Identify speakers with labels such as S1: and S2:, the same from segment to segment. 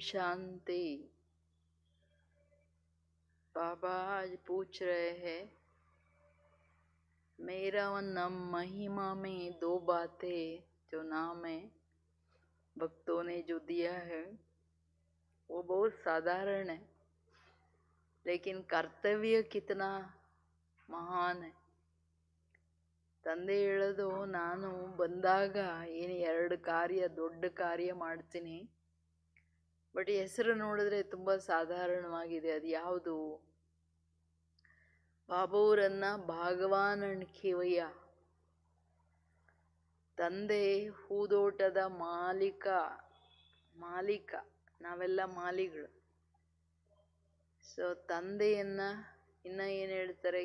S1: शांति। बाबा आज पूछ रहे हैं, मेरा नाम महिमा में दो बातें जो नाम है भक्तों ने जो दिया है वो बहुत साधारण है, लेकिन कर्तव्य कितना महान है। ತಂದೆ ಹೇಳೋದು, ನಾನು ಬಂದಾಗ ಏನು ಎರಡು ಕಾರ್ಯ ದೊಡ್ಡ ಕಾರ್ಯ ಮಾಡ್ತೀನಿ, ಬಟ್ ಹೆಸರು ನೋಡಿದ್ರೆ ತುಂಬ ಸಾಧಾರಣವಾಗಿದೆ. ಅದು ಯಾವುದು? ಬಾಬೂರನ್ನ ಭಾಗವಾನ್ ಕಿವಯ್ಯ, ತಂದೆ ಹೂದೋಟದ ಮಾಲೀಕ, ನಾವೆಲ್ಲ ಮಾಲಿಗಳು. ಸೊ ತಂದೆಯನ್ನ ಇನ್ನ ಏನು ಹೇಳ್ತಾರೆ?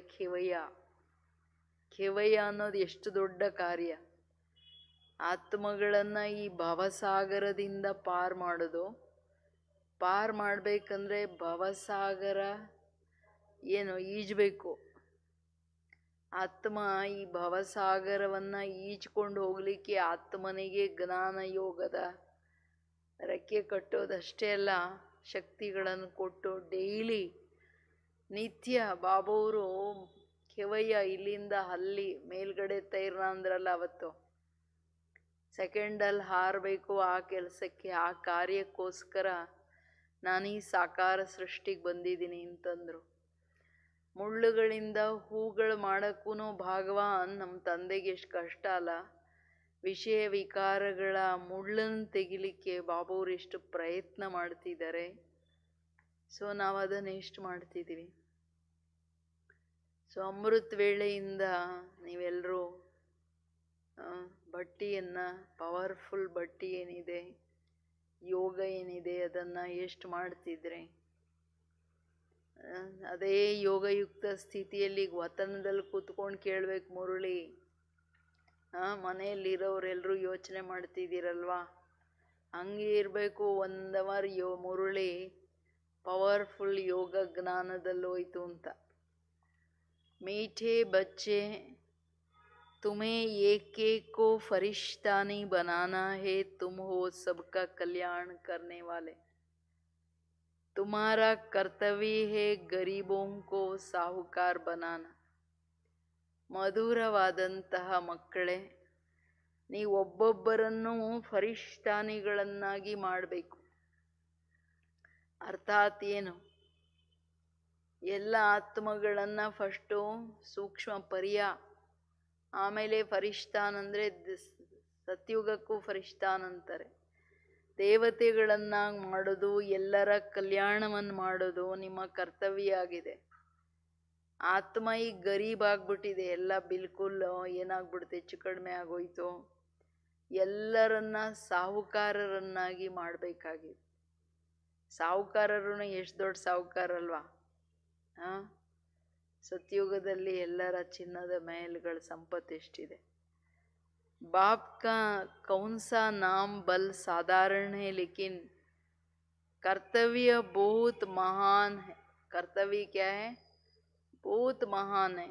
S1: ಕಿವಯ್ಯ ಅನ್ನೋದು ಎಷ್ಟು ದೊಡ್ಡ ಕಾರ್ಯ. ಆತ್ಮಗಳನ್ನ ಈ ಭವಸಾಗರದಿಂದ ಪಾರ್ ಮಾಡ್ಬೇಕಂದ್ರೆ ಭವಸಾಗರ ಏನು ಈಜಬೇಕು. ಆತ್ಮ ಈ ಭವಸಾಗರವನ್ನ ಈಜ್ಕೊಂಡು ಹೋಗ್ಲಿಕ್ಕೆ ಆತ್ಮನಿಗೆ ಜ್ಞಾನ ಯೋಗದ ರೆಕ್ಕೆ ಕಟ್ಟೋದಷ್ಟೇ ಅಲ್ಲ, ಶಕ್ತಿಗಳನ್ನು ಕೊಟ್ಟು ಡೈಲಿ ನಿತ್ಯ ಬಾಬವರು ಕಿವಯ್ಯ ಇಲ್ಲಿಂದ ಅಲ್ಲಿ ಮೇಲ್ಗಡೆ ತೈರ್ನ ಅಂದ್ರಲ್ಲ ಅವತ್ತು, ಸೆಕೆಂಡಲ್ಲಿ ಹಾರಬೇಕು. ಆ ಕೆಲಸಕ್ಕೆ, ಆ ಕಾರ್ಯಕ್ಕೋಸ್ಕರ ನಾನು ಈ ಸಾಕಾರ ಸೃಷ್ಟಿಗೆ ಬಂದಿದ್ದೀನಿ ಅಂತಂದ್ರು. ಮುಳ್ಳುಗಳಿಂದ ಹೂಗಳು ಮಾಡೋಕ್ಕೂ ಭಾಗವಾನ್ ನಮ್ಮ ತಂದೆಗೆ ಎಷ್ಟು ಕಷ್ಟ ಅಲ್ಲ. ವಿಷಯ ವಿಕಾರಗಳ ಮುಳ್ಳನ್ನು ತೆಗಿಲಿಕ್ಕೆ ಬಾಬುವ್ರು ಎಷ್ಟು ಪ್ರಯತ್ನ ಮಾಡ್ತಿದ್ದಾರೆ. ಸೊ ನಾವು ಅದನ್ನು ಎಷ್ಟು ಮಾಡ್ತಿದ್ದೀವಿ? ಸೊ ಅಮೃತ ವೇಳೆಯಿಂದ ನೀವೆಲ್ಲರೂ ಬಟ್ಟಿಯನ್ನು, ಪವರ್ಫುಲ್ ಬಟ್ಟಿ ಏನಿದೆ, ಯೋಗ ಏನಿದೆ, ಅದನ್ನು ಎಷ್ಟು ಮಾಡ್ತಿದ್ರೆ? ಅದೇ ಯೋಗಯುಕ್ತ ಸ್ಥಿತಿಯಲ್ಲಿ ವತನದಲ್ಲಿ ಕೂತ್ಕೊಂಡು ಕೇಳಬೇಕು ಮುರುಳಿ. ಮನೆಯಲ್ಲಿರೋರೆಲ್ಲರೂ ಯೋಚನೆ ಮಾಡ್ತಿದ್ದೀರಲ್ವಾ, ಹಂಗೆ ಇರಬೇಕು. 1 ಅವರ್ ಮುರುಳಿ ಪವರ್ಫುಲ್ ಯೋಗ ಜ್ಞಾನದಲ್ಲಿ ಹೋಯ್ತು ಅಂತ. मीठे बच्चे, तुम्हें एक एक को फरिश्ता नहीं बनाना है, तुम हो सबका कल्याण करने वाले. तुम्हारा कर्तव्य है गरीबों को साहूकार बनाना. ಮಧುರವಾದಂತಹ ಮಕ್ಕಳೇ, ನೀವು ಒಬ್ಬೊಬ್ಬರನ್ನು ಫರಿಷ್ಠಾನಿಗಳನ್ನಾಗಿ ಮಾಡಬೇಕು. ಅರ್ಥಾತ್ ಏನು? ಎಲ್ಲ ಆತ್ಮಗಳನ್ನ ಫಸ್ಟು ಸೂಕ್ಷ್ಮ ಆಮೇಲೆ ಫರಿಷ್ಠಾನ್ ಅಂದರೆ ಸತ್ಯುಗಕ್ಕೂ ಫರಿಷ್ಠಾನ್ ಅಂತಾರೆ. ದೇವತೆಗಳನ್ನಾಗಿ ಮಾಡೋದು, ಎಲ್ಲರ ಕಲ್ಯಾಣವನ್ನು ಮಾಡೋದು ನಿಮ್ಮ ಕರ್ತವ್ಯ ಆಗಿದೆ. ಆತ್ಮ ಈಗ ಗರೀಬ್ ಆಗ್ಬಿಟ್ಟಿದೆ, ಎಲ್ಲ ಬಿಲ್ಕುಲ್ ಏನಾಗ್ಬಿಡುತ್ತೆ, ಹೆಚ್ಚು ಕಡಿಮೆ ಆಗೋಯ್ತು. ಎಲ್ಲರನ್ನ ಸಾಹುಕಾರರನ್ನಾಗಿ ಮಾಡಬೇಕಾಗಿದೆ. ಸಾಹುಕಾರರು ಎಷ್ಟು ದೊಡ್ಡ ಸಾಹುಕಾರಲ್ವಾ? ಸತ್ಯುಗದಲ್ಲಿ ಎಲ್ಲರ ಚಿನ್ನದ ಮಹಲ್ಗಳ ಸಂಪತ್ತು ಎಷ್ಟಿದೆ. बाप का कौन सा नाम बल साधारण है, लेकिन कर्तव्य बहुत महान है. कर्तव्य क्या है? बहुत महान है.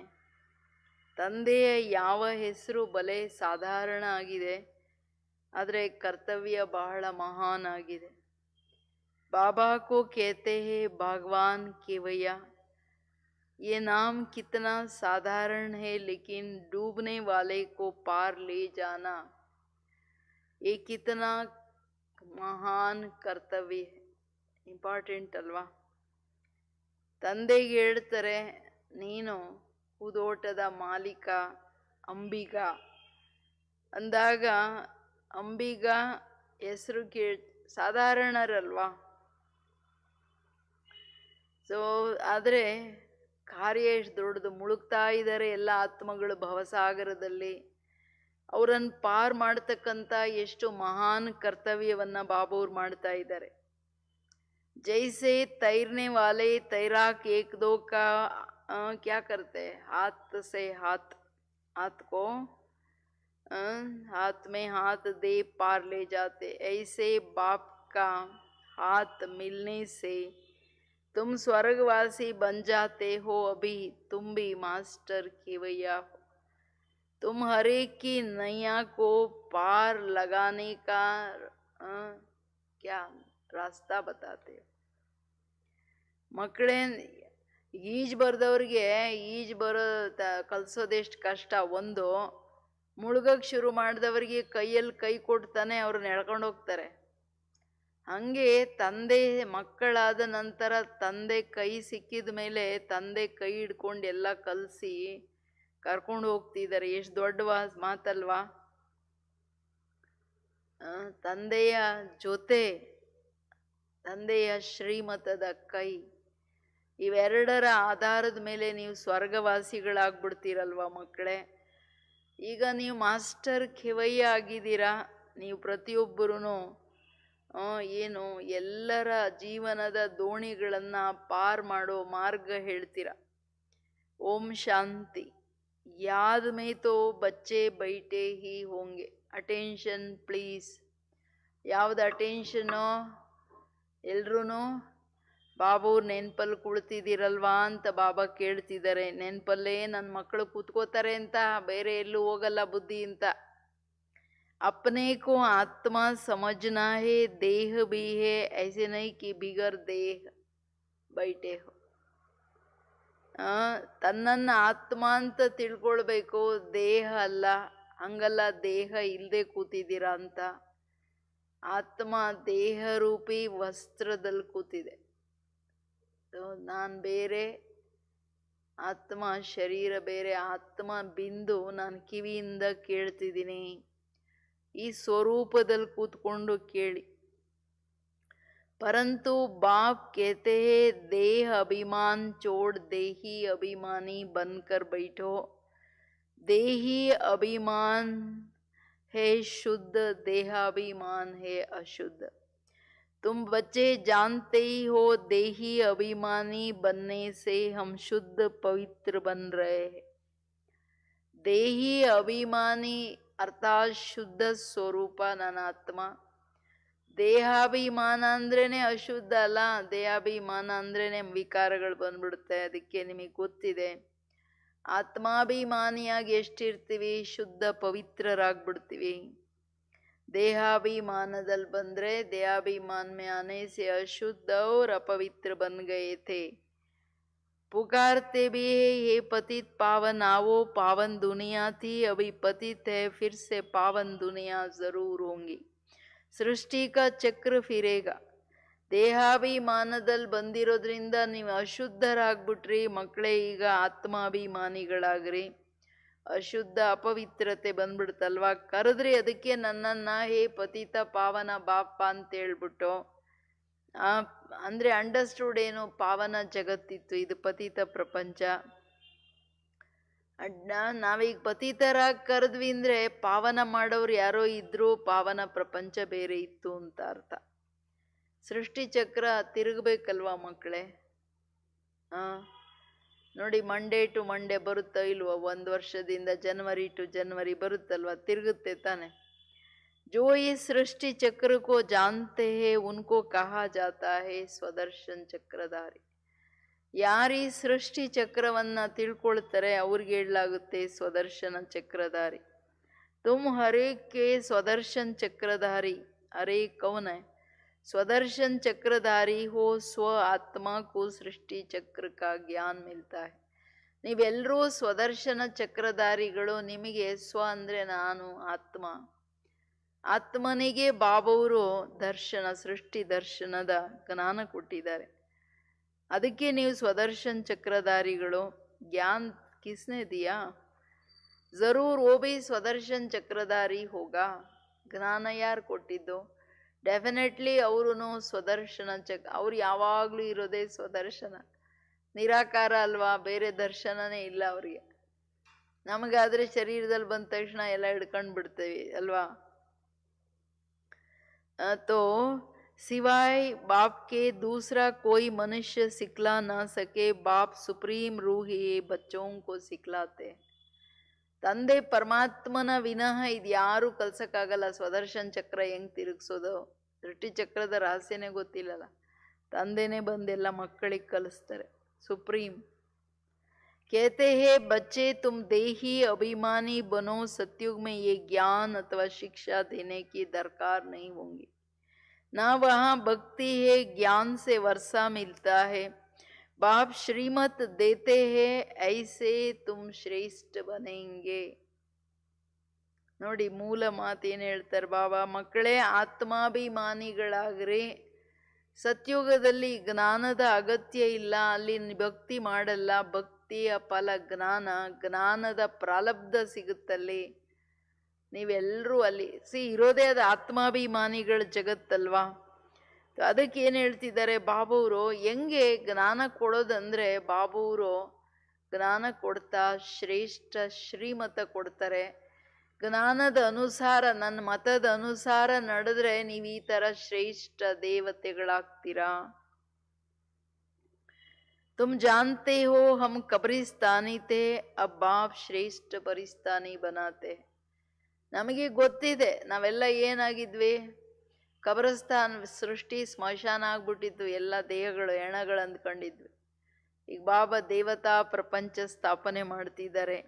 S1: ತಂದೆಯ ಯಾವ ಹೆಸರು ಬಲೆ ಸಾಧಾರಣ ಆಗಿದೆ, ಆದರೆ ಕರ್ತವ್ಯ ಬಹಳ ಮಹಾನ್ ಆಗಿದೆ. बाबा को कहते हैं भगवान केवैया. ये नाम कितना साधारण है, लेकिन डूबने वाले को पार ले जाना ये कितना महान ಕರ್ತವ್ಯ. ಇಂಪಾರ್ಟೆಂಟ್ ಅಲ್ವಾ? ತಂದೆಗೆ ಹೇಳ್ತಾರೆ, ನೀನು ಹೂದೋಟದ ಮಾಲೀಕ ಅಂಬಿಗ ಅಂದಾಗ, ಅಂಬಿಗ ಹೆಸರು ಸಾಧಾರಣರಲ್ವಾ? ಸೊ ಆದರೆ ಕಾರ್ಯ ಎಷ್ಟು ದೊಡ್ಡದು. ಮುಳುಗ್ತಾ ಇದ್ದಾರೆ ಎಲ್ಲ ಆತ್ಮಗಳು ಭವಸಾಗರದಲ್ಲಿ. ಅವರನ್ನು ಪಾರ್ ಮಾಡ್ತಕ್ಕಂಥ ಎಷ್ಟು ಮಹಾನ್ ಕರ್ತವ್ಯವನ್ನ ಬಾಬೂರು ಮಾಡ್ತಾ ಇದ್ದಾರೆ. ಜೈಸೆ ತೈರ್ನೆ ವಾಲೆ ತೈರಾಕ್ ಏಕ್ ದೋ ಕಾ ಕ್ಯಾ ಕರ್ತೆ, ಹಾತ್ ಸೆ हाथ को हाथ में हाथ दे पार ले जाते. ऐसे बाप का हाथ मिलने से तुम स्वर्गवासी बन जाते हो. अभी तुम भी मास्टर केवैया हो. तुम हर एक की नैया को पार लगाने का क्या ರಾಸ್ತಾ ಬತಾತೆ. ಮಕ್ಕಳೇ, ಈಜು ಬರ್ದವ್ರಿಗೆ ಈಜು ಕಲ್ಸೋದೆಷ್ಟು ಕಷ್ಟ. ಒಂದು ಮುಳುಗಕ್ಕೆ ಶುರು ಮಾಡಿದವರಿಗೆ ಕೈಯಲ್ಲಿ ಕೈ ಕೊಡ್ತಾನೆ ಅವ್ರನ್ನ ಎಳ್ಕೊಂಡು ಹೋಗ್ತಾರೆ. ಹಂಗೆ ತಂದೆ ಮಕ್ಕಳಾದ ನಂತರ ತಂದೆ ಕೈ ಸಿಕ್ಕಿದ ಮೇಲೆ ತಂದೆ ಕೈ ಹಿಡ್ಕೊಂಡು ಎಲ್ಲ ಕಲಿಸಿ ಕರ್ಕೊಂಡು ಹೋಗ್ತಿದ್ದಾರೆ. ಎಷ್ಟು ದೊಡ್ಡ ಮಾತಲ್ವಾ? ತಂದೆಯ ಜೊತೆ ತಂದೆಯ ಶ್ರೀಮತದ ಕೈ, ಇವೆರಡರ ಆಧಾರದ ಮೇಲೆ ನೀವು ಸ್ವರ್ಗವಾಸಿಗಳಾಗ್ಬಿಡ್ತೀರಲ್ವ ಮಕ್ಕಳೇ. ಈಗ ನೀವು ಮಾಸ್ಟರ್ ಖಿವಯ್ಯ ಆಗಿದ್ದೀರಾ. ನೀವು ಪ್ರತಿಯೊಬ್ಬರೂ ಏನು ಎಲ್ಲರ ಜೀವನದ ದೋಣಿಗಳನ್ನು ಪಾರ್ ಮಾಡೋ ಮಾರ್ಗ ಹೇಳ್ತೀರ. ಓಂ ಶಾಂತಿ. ಯಾದ್ ಮೇ ತೋ ಬಚ್ಚೆ ಬೈಟೆ ಹಿ ಹೋಂಗೆ. Attention please. ಯಾವ್ದು ಅಟೆನ್ಷನ್ನು? ಎಲ್ರೂ ಬಾಬವ್ರ ನೆನ್ಪಲ್ಲಿ ಕುಳಿತಿದ್ದೀರಲ್ವಾ ಅಂತ ಬಾಬಾ ಕೇಳ್ತಿದ್ದಾರೆ. ನೆನ್ಪಲ್ಲೇ ನನ್ನ ಮಕ್ಕಳು ಕೂತ್ಕೋತಾರೆ ಅಂತ, ಬೇರೆ ಎಲ್ಲೂ ಹೋಗಲ್ಲ ಬುದ್ಧಿ ಅಂತ. अपने को आत्मा समझना है, देह भी है, ऐसे नहीं कि बिगर देह बैठे हो. ತನ್ನನ್ನ ಆತ್ಮ ಅಂತ ತಿಳ್ಕೊಳ್ಬೇಕು, ದೇಹ ಅಲ್ಲ. ಹಂಗಲ್ಲ ದೇಹ ಇಲ್ಲದೆ ಕೂತಿದ್ದೀರಾ ಅಂತ. ಆತ್ಮ ದೇಹ ರೂಪಿ ವಸ್ತ್ರದಲ್ಲಿ ಕೂತಿದೆ. ನಾನು ಬೇರೆ, ಆತ್ಮ ಶರೀರ ಬೇರೆ. ಆತ್ಮ ಬಿಂದು ನಾನು ಕಿವಿಯಿಂದ ಕೇಳ್ತಿದ್ದೀನಿ. ಈ ಸ್ವರೂಪದಲ್ಲಿ ಕೂತ್ಕೊಂಡು ಕೇಳಿ. ಪರಂತು ಬಾಪ್ कहते हैं देह अभिमान छोड़ देही अभिमानी बनकर बैठो. देही अभिमान है शुद्ध, देहाभिमान है अशुद्ध. तुम बच्चे जानते ही हो देही अभिमानी बनने से हम शुद्ध पवित्र बन रहे हैं. देही अभिमानी ಅರ್ಥಾತ್ ಶುದ್ಧ ಸ್ವರೂಪ ನನ್ನ ಆತ್ಮ. ದೇಹಾಭಿಮಾನ ಅಂದ್ರೇನೆ ಅಶುದ್ಧ ಅಲ್ಲ. ದೇಹಾಭಿಮಾನ ಅಂದ್ರೇನೆ ವಿಕಾರಗಳು ಬಂದ್ಬಿಡುತ್ತೆ. ಅದಕ್ಕೆ ನಿಮಗೆ ಗೊತ್ತಿದೆ. ಆತ್ಮಾಭಿಮಾನಿಯಾಗಿ ಎಷ್ಟಿರ್ತೀವಿ, ಶುದ್ಧ ಪವಿತ್ರರಾಗ್ಬಿಡ್ತೀವಿ. ದೇಹಾಭಿಮಾನದಲ್ಲಿ ಬಂದ್ರೆ ದೇಹಾಭಿಮಾನ ಮೇ ಆನೆ ಸೆ ಅಶುದ್ಧ और अपवित्र बन गए थे. पुकारते भी है ये पतित पावन आवो. पावन दुनिया थी, अभी पतित है, फिर से पावन दुनिया जरूर होंगी. सृष्टि का चक्र फिरेगा. ದೇಹಾಭಿಮಾನದಲ್ಲಿ ಬಂದಿರೋದ್ರಿಂದ ನೀವು ಅಶುದ್ಧರಾಗ್ಬಿಟ್ರಿ ಮಕ್ಕಳೇ. ಈಗ ಆತ್ಮಾಭಿಮಾನಿಗಳಾಗ್ರಿ. ಅಶುದ್ಧ ಅಪವಿತ್ರತೆ ಬಂದ್ಬಿಡ್ತಲ್ವಾ. ಕರೆದ್ರಿ ಅದಕ್ಕೆ ನನ್ನನ್ನ ಹೇ ಪತಿತ ಪಾವನ ಬಾಪ ಅಂತ ಹೇಳ್ಬಿಟ್ಟು. ಅಂದ್ರೆ ಅಂಡರ್ಸ್ಟೂಡ್ ಏನು? ಪಾವನ ಜಗತ್ತಿತ್ತು, ಇದು ಪತಿತ ಪ್ರಪಂಚ. ನಾವೀಗ ಪತಿತರಾಗಿ ಕರೆದ್ವಿ ಅಂದ್ರೆ ಪಾವನ ಮಾಡೋರು ಯಾರೋ ಇದ್ರು, ಪಾವನ ಪ್ರಪಂಚ ಬೇರೆ ಇತ್ತು ಅಂತ ಅರ್ಥ. ಸೃಷ್ಟಿ ಚಕ್ರ ತಿರುಗಬೇಕಲ್ವಾ ಮಕ್ಕಳೇ? ನೋಡಿ, ಮಂಡೇ ಟು ಮಂಡೇ ಬರುತ್ತೋ ಇಲ್ವೋ? 1 ವರ್ಷದಿಂದ ಜನವರಿ ಟು ಜನವರಿ ಬರುತ್ತಲ್ವಾ? ತಿರುಗುತ್ತೆ ತಾನೆ. जो इस सृष्टि चक्र को जानते हैं उनको कहा जाता है ಸ್ವದರ್ಶನ್ ಚಕ್ರಧಾರಿ. ಯಾರು ಈ ಸೃಷ್ಟಿ ಚಕ್ರವನ್ನ ತಿಳ್ಕೊಳ್ತಾರೆ ಅವ್ರಿಗೆ ಹೇಳಲಾಗುತ್ತೆ ಸ್ವದರ್ಶನ ಚಕ್ರಧಾರಿ. ತುಮ್ ಹರೇಕ್ ಕೆ ಸ್ವದರ್ಶನ್ ಚಕ್ರಧಾರಿ. ಹರೇ ಕೌನ್ ಹೈ? ಸ್ವದರ್ಶನ್ ಚಕ್ರಧಾರಿ ಹೋ. ಸ್ವ ಆತ್ಮ ಕೋ ಸೃಷ್ಟಿ ಚಕ್ರ ಕಾ ಜ್ಞಾನ ಮಿಲ್ತಾ ಹೈ. ನೀವೆಲ್ಲರೂ ಸ್ವದರ್ಶನ ಚಕ್ರಧಾರಿಗಳು. ನಿಮಗೆ ಸ್ವ ಅಂದ್ರೆ ನಾನು, ಆತ್ಮ. ಆತ್ಮನಿಗೆ ಬಾಬವರು ದರ್ಶನ, ಸೃಷ್ಟಿ ದರ್ಶನದ ಜ್ಞಾನ ಕೊಟ್ಟಿದ್ದಾರೆ. ಅದಕ್ಕೆ ನೀವು ಸ್ವದರ್ಶನ್ ಚಕ್ರಧಾರಿಗಳು. ಜ್ಞಾನ ಕಿಸ್ನೆ ದಿಯಾ? ಜರೂರ್ ಓ ಬಿ ಸ್ವದರ್ಶನ್ ಚಕ್ರಧಾರಿ ಹೋಗಾ. ಜ್ಞಾನ ಯಾರು ಕೊಟ್ಟಿದ್ದು? ಡೆಫಿನೆಟ್ಲಿ ಅವರು ಸ್ವದರ್ಶನ ಅವ್ರು ಯಾವಾಗಲೂ ಇರೋದೇ ಸ್ವದರ್ಶನ. ನಿರಾಕಾರ ಅಲ್ವಾ, ಬೇರೆ ದರ್ಶನನೇ ಇಲ್ಲ ಅವ್ರಿಗೆ. ನಮಗಾದ್ರೆ ಶರೀರದಲ್ಲಿ ಬಂದ ತಕ್ಷಣ ಎಲ್ಲ ಹಿಡ್ಕೊಂಡು ಬಿಡ್ತೇವೆ ಅಲ್ವಾ. तो सिवाय बाप के दूसरा कोई मनुष्य सिखला ना सके. बाप सुप्रीम रूह ही बच्चों को सिखलाते. ತಂದೆ ಪರಮಾತ್ಮನ ವಿನಃ ಇದ್ಯಾರು ಕಲ್ಸಕ್ಕಾಗಲ್ಲ. ಸ್ವದರ್ಶನ್ ಚಕ್ರ ಹೆಂಗ್ ತಿರುಗಿಸೋದು? ಸೃಷ್ಟಿ ಚಕ್ರದ ರಹಸ್ಯನೇ ಗೊತ್ತಿಲ್ಲಲ್ಲ. ತಂದೆನೇ ಬಂದೆಲ್ಲ ಮಕ್ಕಳಿಗೆ ಕಲಿಸ್ತಾರೆ. ಸುಪ್ರೀಂ कहते हैं बच्चे तुम देही अभिमानी बनो. सतयुग में ये ज्ञान अथवा शिक्षा देने की दरकार नहीं होंगी. ना वहाँ भक्ति है, ज्ञान से वर्षा मिलता है। बाप श्रीमत देते हैं, ऐसे तुम ಶ್ರೇಷ್ಠ ಬನೆಂಗೆ. ನೋಡಿ ಮೂಲ ಮಾತೇನು ಹೇಳ್ತಾರೆ ಬಾಬಾ, ಮಕ್ಕಳೇ ಆತ್ಮಾಭಿಮಾನಿಗಳಾಗ್ರಿ. ಸತ್ಯುಗದಲ್ಲಿ ಜ್ಞಾನದ ಅಗತ್ಯ ಇಲ್ಲ, ಅಲ್ಲಿ ಭಕ್ತಿ ಮಾಡಲ್ಲ. ಭಕ್ತಿಯ ಫಲ ಜ್ಞಾನ, ಜ್ಞಾನದ ಪ್ರಾರಬ್ಧ ಸಿಗುತ್ತಲ್ಲಿ. ನೀವೆಲ್ಲರೂ ಅಲ್ಲಿ ಇರೋದೇ ಅದು ಆತ್ಮಾಭಿಮಾನಿಗಳ ಜಗತ್ತಲ್ವಾ. ಅದಕ್ಕೆ ಏನು ಹೇಳ್ತಿದ್ದಾರೆ ಬಾಬೂರು, ಹೆಂಗೆ ಜ್ಞಾನ ಕೊಡೋದಂದ್ರೆ, ಬಾಬೂರು ಜ್ಞಾನ ಕೊಡ್ತಾ ಶ್ರೇಷ್ಠ ಶ್ರೀಮತ ಕೊಡ್ತಾರೆ. ಜ್ಞಾನದ ಅನುಸಾರ, ನನ್ನ ಮತದ ಅನುಸಾರ ನಡೆದ್ರೆ ನೀವು ಈ ತರ ಶ್ರೇಷ್ಠ ದೇವತೆಗಳಾಗ್ತೀರಾ. ತುಮ್ ಜಾನ್ತೆ ಹೋ ಹಮ್ ಕಬ್ರಿಸ್ತಾನಿ ಥೇ, ಅಬ್ ಬಾಪ್ ಶ್ರೇಷ್ಠ ಪರಿಸ್ತಾನಿ ಬನಾತೆ. ನಮಗೆ ಗೊತ್ತಿದೆ ನಾವೆಲ್ಲ ಏನಾಗಿದ್ವಿ, ಕಬ್ರಸ್ತಾನ್ ಸೃಷ್ಟಿ ಸ್ಮಶಾನ ಆಗ್ಬಿಟ್ಟಿತ್ತು, ಎಲ್ಲ ದೇಹಗಳು ಹೆಣಗಳು ಅಂದ್ಕೊಂಡಿದ್ವಿ. ಈಗ ಬಾಬಾ ದೇವತಾ ಪ್ರಪಂಚ ಸ್ಥಾಪನೆ ಮಾಡ್ತಿದ್ದಾರೆ.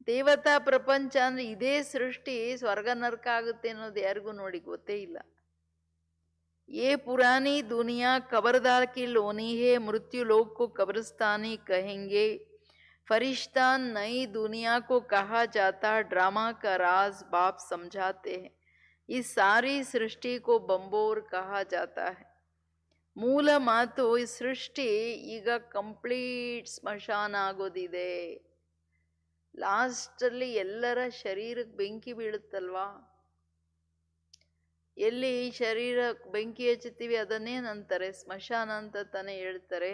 S1: ದೇವತಾ ಪ್ರಪಂಚ ಅಂದ್ರೆ ಇದೇ ಸೃಷ್ಟಿ ಸ್ವರ್ಗ ನರಕ ಆಗುತ್ತೆ ಅನ್ನೋದು ಯಾರಿಗೂ ನೋಡಿ ಗೊತ್ತೇ ಇಲ್ಲ. ये पुरानी दुनिया कब्रदार की लोनी है, मृत्यु लोक को कब्रिस्तानी कहेंगे. फरिश्ता नई दुनिया को कहा जाता, ड्रामा का राज बाप समझाते हैं. इस सारी सृष्टि को बंबोर कहा जाता है. ಮೂಲ ಮಾತು, ಈ ಸೃಷ್ಟಿ ಈಗ ಕಂಪ್ಲೀಟ್ ಸ್ಮಶಾನ ಆಗೋದಿದೆ. ಲಾಸ್ಟಲ್ಲಿ ಎಲ್ಲರ ಶರೀರಕ್ಕೆ ಬೆಂಕಿ ಬೀಳುತ್ತಲ್ವಾ. ಎಲ್ಲಿ ಶರೀರ ಬೆಂಕಿ ಹಚ್ಚುತ್ತೀವಿ ಅದನ್ನೇನಂತಾರೆ, ಸ್ಮಶಾನ ಅಂತ ತಾನೇ ಹೇಳ್ತಾರೆ.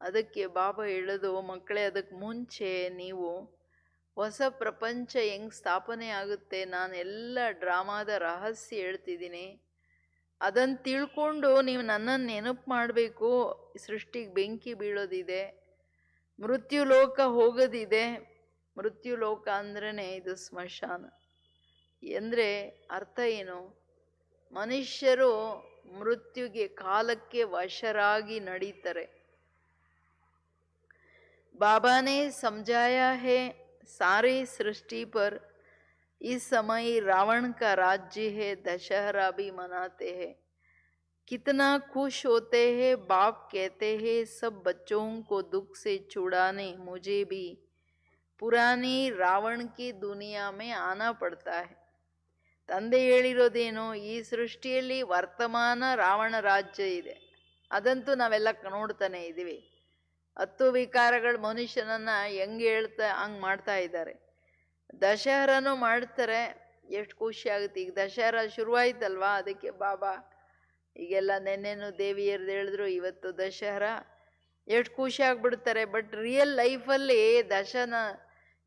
S1: ಅದಕ್ಕೆ ಬಾಬಾ ಹೇಳೋದು, ಮಕ್ಕಳೇ ಅದಕ್ಕೆ ಮುಂಚೆ ನೀವು ಹೊಸ ಪ್ರಪಂಚ ಹೆಂಗ್ ಸ್ಥಾಪನೆ ಆಗುತ್ತೆ, ನಾನು ಎಲ್ಲ ಡ್ರಾಮಾದ ರಹಸ್ಯ ಹೇಳ್ತಿದ್ದೀನಿ. ಅದನ್ನು ತಿಳ್ಕೊಂಡು ನೀವು ನನ್ನನ್ನು ನೆನಪು ಮಾಡಬೇಕು. ಸೃಷ್ಟಿಗೆ ಬೆಂಕಿ ಬೀಳೋದಿದೆ, ಮೃತ್ಯು ಲೋಕ ಹೋಗೋದಿದೆ. ಮೃತ್ಯು ಲೋಕ ಅಂದ್ರೇ ಇದು ಸ್ಮಶಾನ. ಅಂದರೆ ಅರ್ಥ ಏನು, ಮನುಷ್ಯರು ಮೃತ್ಯುಗೆ ಕಾಲಕ್ಕೆ ವಶರಾಗಿ ನಡೀತಾರೆ. ಬಾಬಾನೇ ಸಮझाया है सारी सृष्टि पर. इस समय रावण का राज्य है, दशहरा भी मनाते हैं. कितना खुश होते हैं. बाप कहते हैं सब बच्चों को दुख से छुड़ाने मुझे भी पुरानी रावण की दुनिया में आना पड़ता है. ತಂದೆ ಹೇಳಿರೋದೇನು, ಈ ಸೃಷ್ಟಿಯಲ್ಲಿ ವರ್ತಮಾನ ರಾವಣ ರಾಜ್ಯ ಇದೆ, ಅದಂತೂ ನಾವೆಲ್ಲ ನೋಡ್ತಾನೆ ಇದ್ದೀವಿ. 10 ವಿಕಾರಗಳು ಮನುಷ್ಯನನ್ನ ಹೆಂಗೆ ಹಂಗೆ ಮಾಡ್ತಾ ಇದ್ದಾರೆ. ದಶಹರನೂ ಮಾಡ್ತಾರೆ, ಎಷ್ಟು ಖುಷಿ ಆಗುತ್ತೆ. ಈಗ ದಶಹರ ಶುರುವಾಯ್ತಲ್ವಾ, ಅದಕ್ಕೆ ಬಾಬಾ ಈಗೆಲ್ಲ ನೆನ್ನೆನೂ ದೇವಿಯರ್ದು ಹೇಳಿದ್ರು, ಇವತ್ತು ದಶಹರ, ಎಷ್ಟು ಖುಷಿ ಆಗ್ಬಿಡ್ತಾರೆ. ಬಟ್ ರಿಯಲ್ ಲೈಫಲ್ಲಿ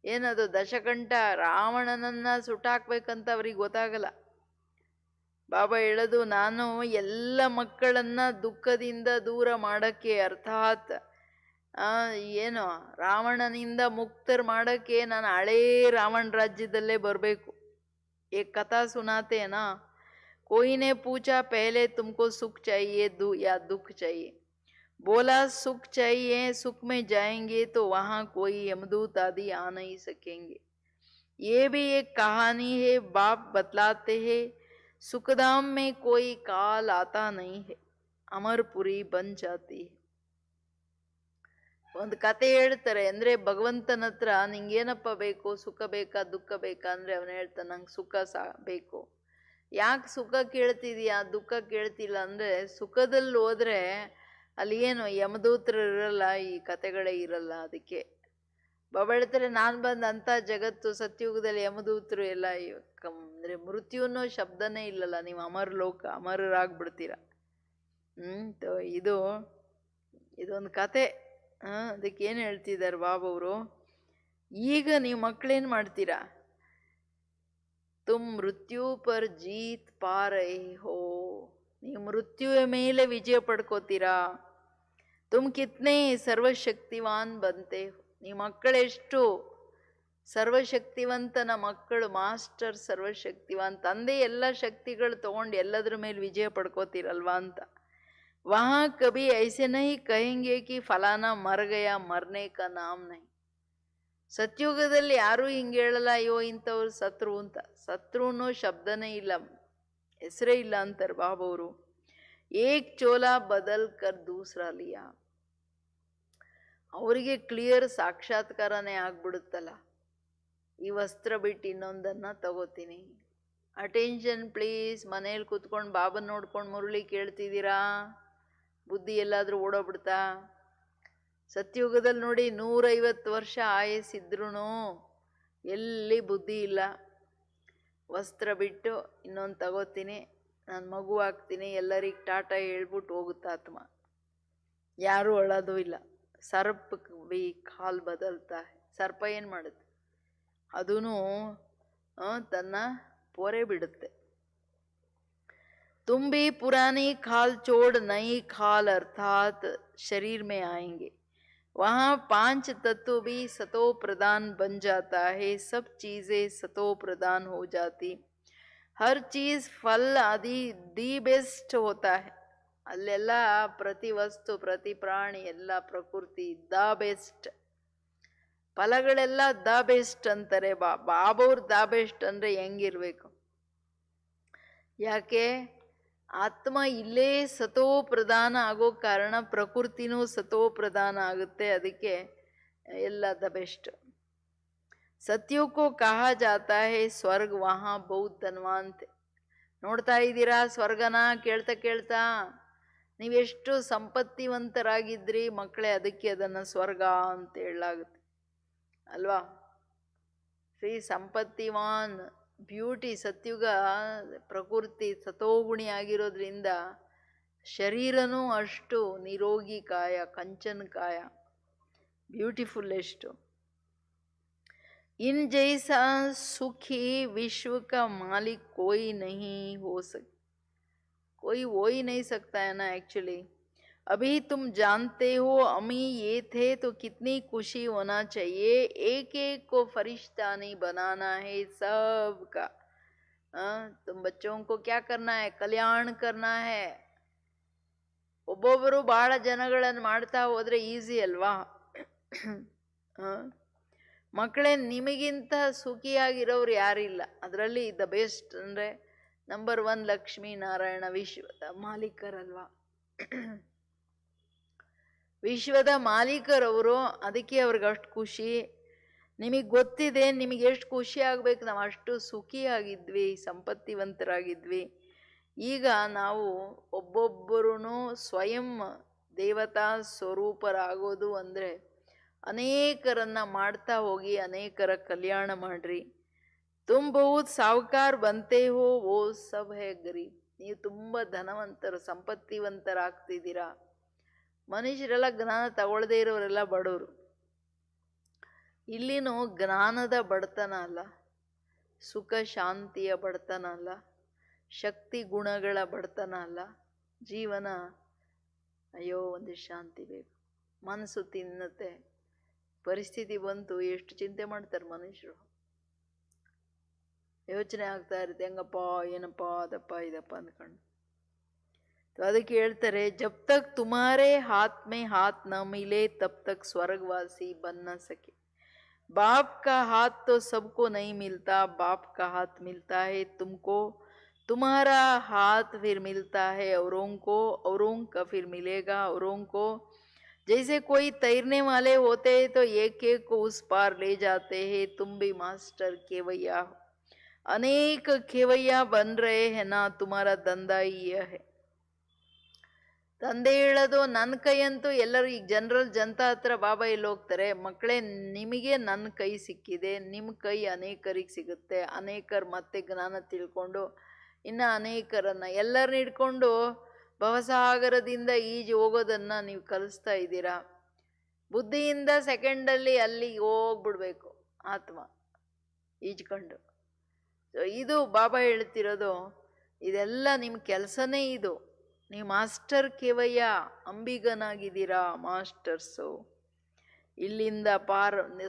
S1: ಏನದು ದಶಕಂಠ ರಾವಣನನ್ನ ಸುಟ್ಟಾಕ್ಬೇಕಂತ ಅವ್ರಿಗೆ ಗೊತ್ತಾಗಲ್ಲ. ಬಾಬಾ ಹೇಳೋದು, ನಾನು ಎಲ್ಲ ಮಕ್ಕಳನ್ನ ದುಃಖದಿಂದ ದೂರ ಮಾಡಕ್ಕೆ, ಅರ್ಥಾತ್ ಏನು ರಾವಣನಿಂದ ಮುಕ್ತರ್ ಮಾಡಕ್ಕೆ ನಾನು ಹಳೇ ರಾವಣ ರಾಜ್ಯದಲ್ಲೇ ಬರಬೇಕು. ಏಕ್ ಕಥಾ ಸುನಾತೇನಾ, ಕೋಯಿನೇ ಪೂಛಾ ಪಹಲೆ ತುಮಕೋ ಸುಖ್ ಚಾಹಿಯೇ ಯಾ ದುಃಖ ಚಾಹಿಯೇ. बोला सुख चाहिए, सुख में जाएंगे तो वहां कोई यमदूत आदि आ नहीं सकेंगे. ये भी एक कहानी है. बाप बतलाते हैं सुखधाम में कोई काल आता नहीं है, अमरपुरी बन जाती है. ಒಂದು ಕತೆ ಹೇಳ್ತಾರೆ. ಅಂದ್ರೆ ಭಗವಂತನ ಹತ್ರ ನಿಂಗೇನಪ್ಪ ಬೇಕು, ಸುಖ ಬೇಕಾ ದುಃಖ ಬೇಕಾ ಅಂದ್ರೆ ಅವನು ಹೇಳ್ತಾನೆ, ನಂಗೆ ಸುಖ ಬೇಕು. ಯಾಕೆ ಸುಖ ಕೇಳ್ತಿದೀಯಾ, ದುಃಖ ಕೇಳ್ತಿಲ್ಲ ಅಂದ್ರೆ, ಸುಖದಲ್ಲಿ ಹೋದ್ರೆ ಅಲ್ಲಿ ಏನು ಯಮದೂತರು ಇರಲ್ಲ, ಈ ಕತೆಗಳೇ ಇರಲ್ಲ. ಅದಕ್ಕೆ ಬಾಬಾ ಹೇಳ್ತಾರೆ, ನಾನು ಬಂದ ಅಂತ ಜಗತ್ತು ಸತ್ಯುಗದಲ್ಲಿ ಯಮದೂತರು ಎಲ್ಲ ಅಂದ್ರೆ ಮೃತ್ಯುನೋ ಶಬ್ದನೇ ಇಲ್ಲಲ್ಲ, ನೀವು ಅಮರ ಲೋಕ ಅಮರರಾಗ್ಬಿಡ್ತೀರ. ಇದೊಂದು ಕತೆ. ಅದಕ್ಕೆ ಏನು ಹೇಳ್ತಿದ್ದಾರೆ ಬಾಬವರು, ಈಗ ನೀವು ಮಕ್ಕಳೇನು ಮಾಡ್ತೀರಾ, ತುಮ್ ಮೃತ್ಯು ಪರ್ ಜೀತ್ ಪಾ ರಹೆ ಹೋ, ನೀವು ಮೃತ್ಯುವ ಮೇಲೆ ವಿಜಯ ಪಡ್ಕೋತೀರಾ. ತುಮ್ ಕಿತ್ನೆ ಸರ್ವಶಕ್ತಿವಾನ್ ಬಂತೆ, ನೀವು ಮಕ್ಕಳೆಷ್ಟು ಸರ್ವಶಕ್ತಿವಂತನ ಮಕ್ಕಳು, ಮಾಸ್ಟರ್ ಸರ್ವಶಕ್ತಿವಾನ್. ತಂದೆ ಎಲ್ಲ ಶಕ್ತಿಗಳು ತಗೊಂಡು ಎಲ್ಲದ್ರ ಮೇಲೆ ವಿಜಯ ಪಡ್ಕೋತೀರಲ್ವಾ ಅಂತ. ವಹಾ ಕಭಿ ಐಸೆ ನಹಿ ಕಹೆಂಗೆ ಕಿ ಫಲಾನಾ ಮರ್ ಗಯಾ, ಮರ್ನೆ ಕಾ ನಾಮ್ ನಹಿ. ಸತ್ಯುಗದಲ್ಲಿ ಯಾರೂ ಹಿಂಗೆ ಹೇಳಲ್ಲ, ಅಯ್ಯೋ ಇಂಥವ್ರು ಸತ್ರು ಅಂತ. ಸತ್ರು ಅನ್ನೋ ಶಬ್ದನೇ ಇಲ್ಲ. ಹೆಸರೇ ಇಲ್ಲ ಅಂತಾರೆ ಬಾಬವರು. ಏಕ್ ಚೋಲಾ ಬದಲ್ ಕರ್ ದೂಸರಾ ಲಿಯಾ. ಅವರಿಗೆ ಕ್ಲಿಯರ್ ಸಾಕ್ಷಾತ್ಕಾರನೇ ಆಗ್ಬಿಡುತ್ತಲ್ಲ, ಈ ವಸ್ತ್ರ ಬಿಟ್ಟು ಇನ್ನೊಂದನ್ನ ತಗೋತೀನಿ. Attention please. ಮನೇಲಿ ಕೂತ್ಕೊಂಡು ಬಾಬನ್ ನೋಡ್ಕೊಂಡು ಮುರಳಿ ಕೇಳ್ತಿದ್ದೀರಾ? ಬುದ್ಧಿ ಎಲ್ಲಾದ್ರೂ ಓಡೋಗ್ಬಿಡ್ತಾ? ಸತ್ಯುಗದಲ್ಲಿ ನೋಡಿ 150 ವರ್ಷ ಆಯಸ್ಸಿದ್ರೂ ಎಲ್ಲಿ ಬುದ್ಧಿ ಇಲ್ಲ. ವಸ್ತ್ರ ಬಿಟ್ಟು ಇನ್ನೊಂದು ತಗೋತೀನಿ, ನಾನು ಮಗು ಆಗ್ತೀನಿ, ಎಲ್ಲರಿಗೆ ಟಾಟಾ ಹೇಳ್ಬಿಟ್ಟು ಹೋಗುತ್ತಾ ಆತ್ಮ. ಯಾರೂ ಅಳೋದು ಇಲ್ಲ. ಸರ್ಪ ಬಿ ಕಾಲ್ ಬದಲ್ತಾ. ಸರ್ಪ ಏನು ಮಾಡುತ್ತೆ? ಅದೂ ತನ್ನ ಪೊರೆ ಬಿಡುತ್ತೆ. तुम भी पुरानी खाल छोड़ नई खाल अर्थात शरीर में आएंगे. वहाँ 5 तत्व भी सतो प्रधान बन जाता है. सब चीजें सतो प्रधान हो जाती. हर चीज फल आदि दी बेस्ट होता है. ಅಲ್ಲೆಲ್ಲ ಪ್ರತಿ ವಸ್ತು, ಪ್ರತಿ ಪ್ರಾಣಿ, ಎಲ್ಲ ಪ್ರಕೃತಿ ದ ಬೆಸ್ಟ್. ಫಲಗಳೆಲ್ಲ ದ ಬೆಸ್ಟ್ ಅಂತಾರೆ. ಬಾಬವ್ರ ದ ಬೆಸ್ಟ್ ಅಂದ್ರೆ ಹೆಂಗಿರ್ಬೇಕು? ಯಾಕೆ? ಆತ್ಮ ಇಲ್ಲೇ ಸತೋ ಪ್ರಧಾನ ಆಗೋ ಕಾರಣ ಪ್ರಕೃತಿನೂ ಸತೋ ಪ್ರಧಾನ ಆಗುತ್ತೆ. ಅದಕ್ಕೆ ಎಲ್ಲ ದ ಬೆಸ್ಟ್. ಸತ್ಯೋಕೋ ಕಹಾ ಜಾತಾ ಹೈ ಸ್ವರ್ಗ ವಹಾ ಬಹುತ್ ಧನ್ವಾನ್. ನೋಡ್ತಾ ಇದ್ದೀರಾ ಸ್ವರ್ಗನ? ಕೇಳ್ತಾ ಕೇಳ್ತಾ ನೀವೆಷ್ಟು ಸಂಪತ್ತಿವಂತರಾಗಿದ್ರಿ ಮಕ್ಕಳೇ, ಅದಕ್ಕೆ ಅದನ್ನು ಸ್ವರ್ಗ ಅಂತ ಹೇಳಲಾಗುತ್ತೆ ಅಲ್ವಾ? ಶ್ರೀ ಸಂಪತ್ತಿವಾನ್ ಬ್ಯೂಟಿ. ಸತ್ಯುಗ ಪ್ರಕೃತಿ ಸತೋಗುಣಿ ಆಗಿರೋದ್ರಿಂದ ಶರೀರನೂ ಅಷ್ಟು ನಿರೋಗಿ ಕಾಯ, ಕಂಚನ ಕಾಯ, ಬ್ಯೂಟಿಫುಲ್. ಎಷ್ಟು इन जैसा सुखी विश्व का मालिक कोई नहीं हो सकता. कोई हो ही नहीं सकता है ना एक्चुअली. अभी तुम जानते हो अमी ये थे तो कितनी खुशी होना चाहिए. एक एक को फरिश्ता नहीं बनाना है सबका. तुम बच्चों को क्या करना है? कल्याण करना है. ಒಬ್ಬೊಬ್ಬರು ಬಹಳ ಜನಗಳನ್ನು ಮಾಡ್ತಾ ಹೋದ್ರೆ ಈಸಿ ಅಲ್ವಾ? ಮಕ್ಕಳೇ, ನಿಮಗಿಂತ ಸುಖಿಯಾಗಿರೋರು ಯಾರಿಲ್ಲ. ಅದರಲ್ಲಿ ದ ಬೆಸ್ಟ್ ಅಂದರೆ ನಂಬರ್ 1 ಲಕ್ಷ್ಮೀ ನಾರಾಯಣ, ವಿಶ್ವದ ಮಾಲೀಕರಲ್ವಾ? ವಿಶ್ವದ ಮಾಲೀಕರವರು. ಅದಕ್ಕೆ ಅವ್ರಿಗೆ ಅಷ್ಟು ಖುಷಿ. ನಿಮಗೆ ಗೊತ್ತಿದೆ ನಿಮಗೆ ಎಷ್ಟು ಖುಷಿ ಆಗ್ಬೇಕು. ನಾವು ಅಷ್ಟು ಸುಖಿಯಾಗಿದ್ವಿ, ಸಂಪತ್ತಿವಂತರಾಗಿದ್ವಿ. ಈಗ ನಾವು ಒಬ್ಬೊಬ್ಬರೂ ಸ್ವಯಂ ದೇವತಾ ಸ್ವರೂಪರಾಗೋದು ಅಂದರೆ ಅನೇಕರನ್ನ ಮಾಡ್ತಾ ಹೋಗಿ ಅನೇಕರ ಕಲ್ಯಾಣ ಮಾಡ್ರಿ. ತುಮ್ ಬಹುತ್ ಸಾವುಕಾರ ಬಂತೆ ಹೋ ವೋ ಸಬ್ ಹೇ ಗರೀಬ್. ನೀವು ತುಂಬ ಧನವಂತರು, ಸಂಪತ್ತಿವಂತರಾಗ್ತಿದ್ದೀರಾ. ಮನುಷ್ಯರೆಲ್ಲ ಜ್ಞಾನ ತಗೊಳ್ಳದೇ ಇರೋರೆಲ್ಲ ಬಡವರು. ಇಲ್ಲಿನೂ ಜ್ಞಾನದ ಬಡತನ ಅಲ್ಲ, ಸುಖ ಶಾಂತಿಯ ಬಡತನ ಅಲ್ಲ, ಶಕ್ತಿ ಗುಣಗಳ ಬಡತನ ಅಲ್ಲ. ಜೀವನ ಅಯ್ಯೋ ಒಂದು ಶಾಂತಿ ಬೇಕು. ಮನಸ್ಸು ತಿನ್ನತ್ತೆ. ಪರಿಸ್ಥಿತಿ ಬಂತು, ಎಷ್ಟು ಚಿಂತೆ ಮಾಡ್ತಾರೆ ಮನುಷ್ಯರು. ಯೋಚನೆ ಆಗ್ತಾ ಇರುತ್ತೆ, ಹೆಂಗಪ್ಪ, ಏನಪ್ಪ, ಅದಪ್ಪ ಇದಪ್ಪ ಅಂದ್ಕೊಂಡು. ಅದಕ್ಕೆ ಹೇಳ್ತಾರೆ, ಜಬ್ ತಕ್ ತುಮಾರೇ ಹಾತ್ ಮೇ ಹಾತ್ ನ ಮಿಲೆ ತಬ್ ತಕ್ ಸ್ವರ್ಗವಾಸಿ ಬನ್ ನ ಸಕೆ. बाप का हाथ तो सबको नहीं मिलता, बाप का हाथ मिलता है तुमको, तुम्हारा हाथ फिर मिलता है औरों को, औरों का फिर मिलेगा औरों को. जैसे कोई तैरने वाले होते हैं तो एक एक को उस पार ले जाते हैं. तुम भी मास्टर केवैया हो, अनेक केवैया बन रहे हैं ना, तुम्हारा धंधा ही यह है. ತಂದೆ ಹೇಳೋದು ನನ್ನ ಕೈಯಂತೂ ಎಲ್ಲರೂ ಈಗ ಜನರಲ್ ಜನತಾ ಹತ್ರ ಬಾಬಾ ಎಲ್ಲಿ ಹೋಗ್ತಾರೆ? ಮಕ್ಕಳೇ, ನಿಮಗೆ ನನ್ನ ಕೈ ಸಿಕ್ಕಿದೆ, ನಿಮ್ಮ ಕೈ ಅನೇಕರಿಗೆ ಸಿಗುತ್ತೆ. ಅನೇಕರು ಮತ್ತೆ ಜ್ಞಾನ ತಿಳ್ಕೊಂಡು ಇನ್ನು ಅನೇಕರನ್ನ ಎಲ್ಲರನ್ನ ಹಿಡ್ಕೊಂಡು ಭವಸಾಗರದಿಂದ ಈಜು ಹೋಗೋದನ್ನು ನೀವು ಕಲಿಸ್ತಾ ಇದ್ದೀರಾ. ಬುದ್ಧಿಯಿಂದ ಸೆಕೆಂಡಲ್ಲಿ ಅಲ್ಲಿಗೆ ಹೋಗ್ಬಿಡ್ಬೇಕು ಆತ್ಮ ಈಜ್ಕೊಂಡು. ಇದು ಬಾಬಾ ಹೇಳ್ತಿರೋದು. ಇದೆಲ್ಲ ನಿಮ್ಮ ಕೆಲಸನೇ ಇದು. ನೀವು ಮಾಸ್ಟರ್ ಕೇವಯ್ಯ, ಅಂಬಿಗನಾಗಿದ್ದೀರಾ, ಮಾಸ್ಟರ್ಸು. ಇಲ್ಲಿಂದ